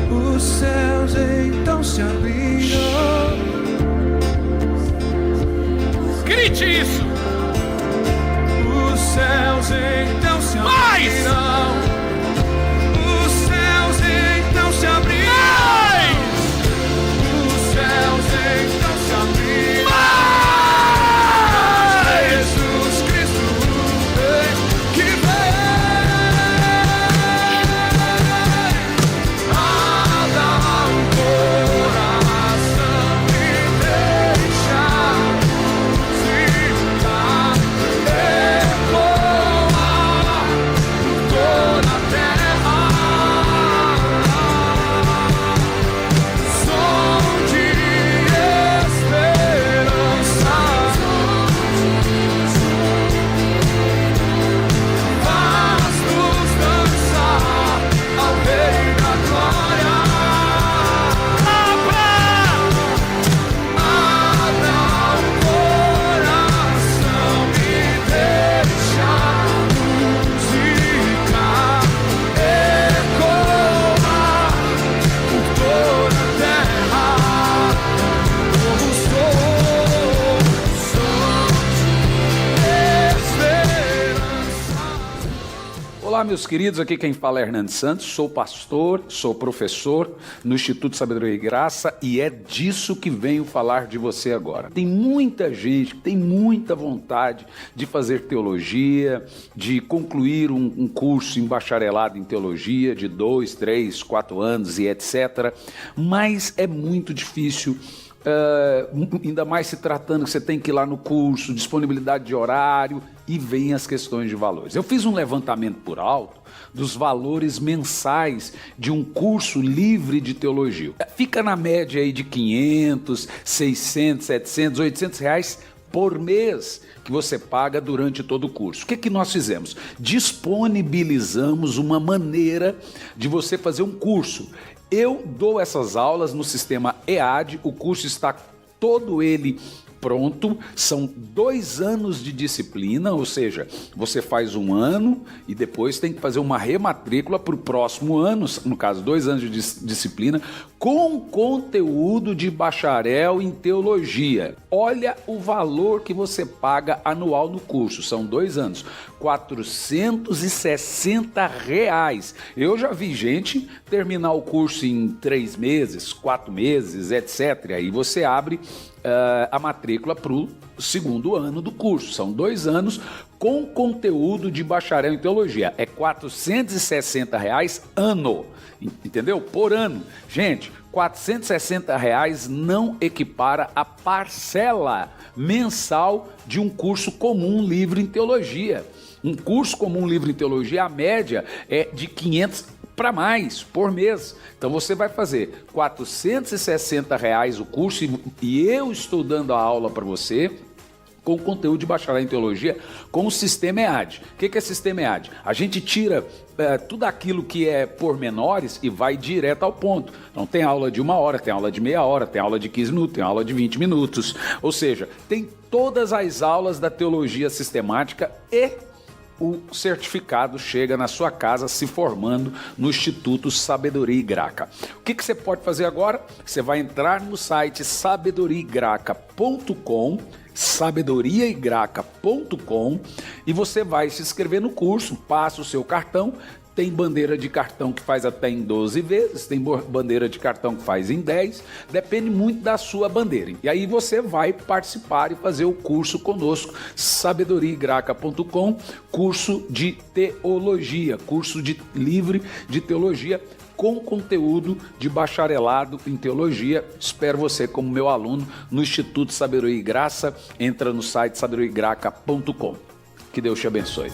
Os céus então se abriram. Grite isso. Os céus então se abriram. Os céus então se abriram. Os céus então se abriram. Olá, meus queridos, aqui quem fala é Hernandes Santos, sou pastor, sou professor no Instituto Sabedoria e Graça e é disso que venho falar de você agora. Tem muita gente que tem muita vontade de fazer teologia, de concluir um curso em bacharelado em teologia de 2, 3, 4 anos e etc., mas é muito difícil. Ainda mais se tratando que você tem que ir lá no curso, disponibilidade de horário e vem as questões de valores. Eu fiz um levantamento por alto dos valores mensais de um curso livre de teologia. Fica na média aí de 500, 600, 700, 800 reais por mês que você paga durante todo o curso. O que nós fizemos? Disponibilizamos uma maneira de você fazer um curso. Eu dou essas aulas no sistema EAD, o curso está todo ele pronto, são 2 anos de disciplina, ou seja, você faz 1 ano e depois tem que fazer uma rematrícula para o próximo ano, no caso 2 anos de disciplina, com conteúdo de bacharel em teologia. Olha o valor que você paga anual no curso, são 2 anos, R$460. Eu já vi gente terminar o curso em 3 meses, 4 meses, etc. Aí você abre a matrícula para o 2º ano do curso. São 2 anos com conteúdo de bacharel em teologia. É R$460 ano, entendeu? Por ano. Gente, R$460 não equipara a parcela mensal de um curso comum livre em teologia. Um curso comum livre em teologia, a média é de 500 para mais por mês. Então você vai fazer R$460 o curso e eu estou dando a aula para você com conteúdo de bacharel em teologia com o sistema EAD. O que é sistema EAD? A gente tira tudo aquilo que é pormenores e vai direto ao ponto. Então tem aula de 1 hora, tem aula de meia hora, tem aula de 15 minutos, tem aula de 20 minutos. Ou seja, tem todas as aulas da teologia sistemática e o certificado chega na sua casa se formando no Instituto Sabedoria e Graca. O que você pode fazer agora? Você vai entrar no site sabedoriaigraca.com, sabedoriaigraca.com, e você vai se inscrever no curso, passa o seu cartão. Tem bandeira de cartão que faz até em 12 vezes, tem bandeira de cartão que faz em 10, depende muito da sua bandeira. E aí você vai participar e fazer o curso conosco, sabedoriaigraca.com, curso de teologia, curso livre de teologia com conteúdo de bacharelado em teologia. Espero você como meu aluno no Instituto Sabedoria e Graça. Entra no site sabedoriaigraca.com. Que Deus te abençoe.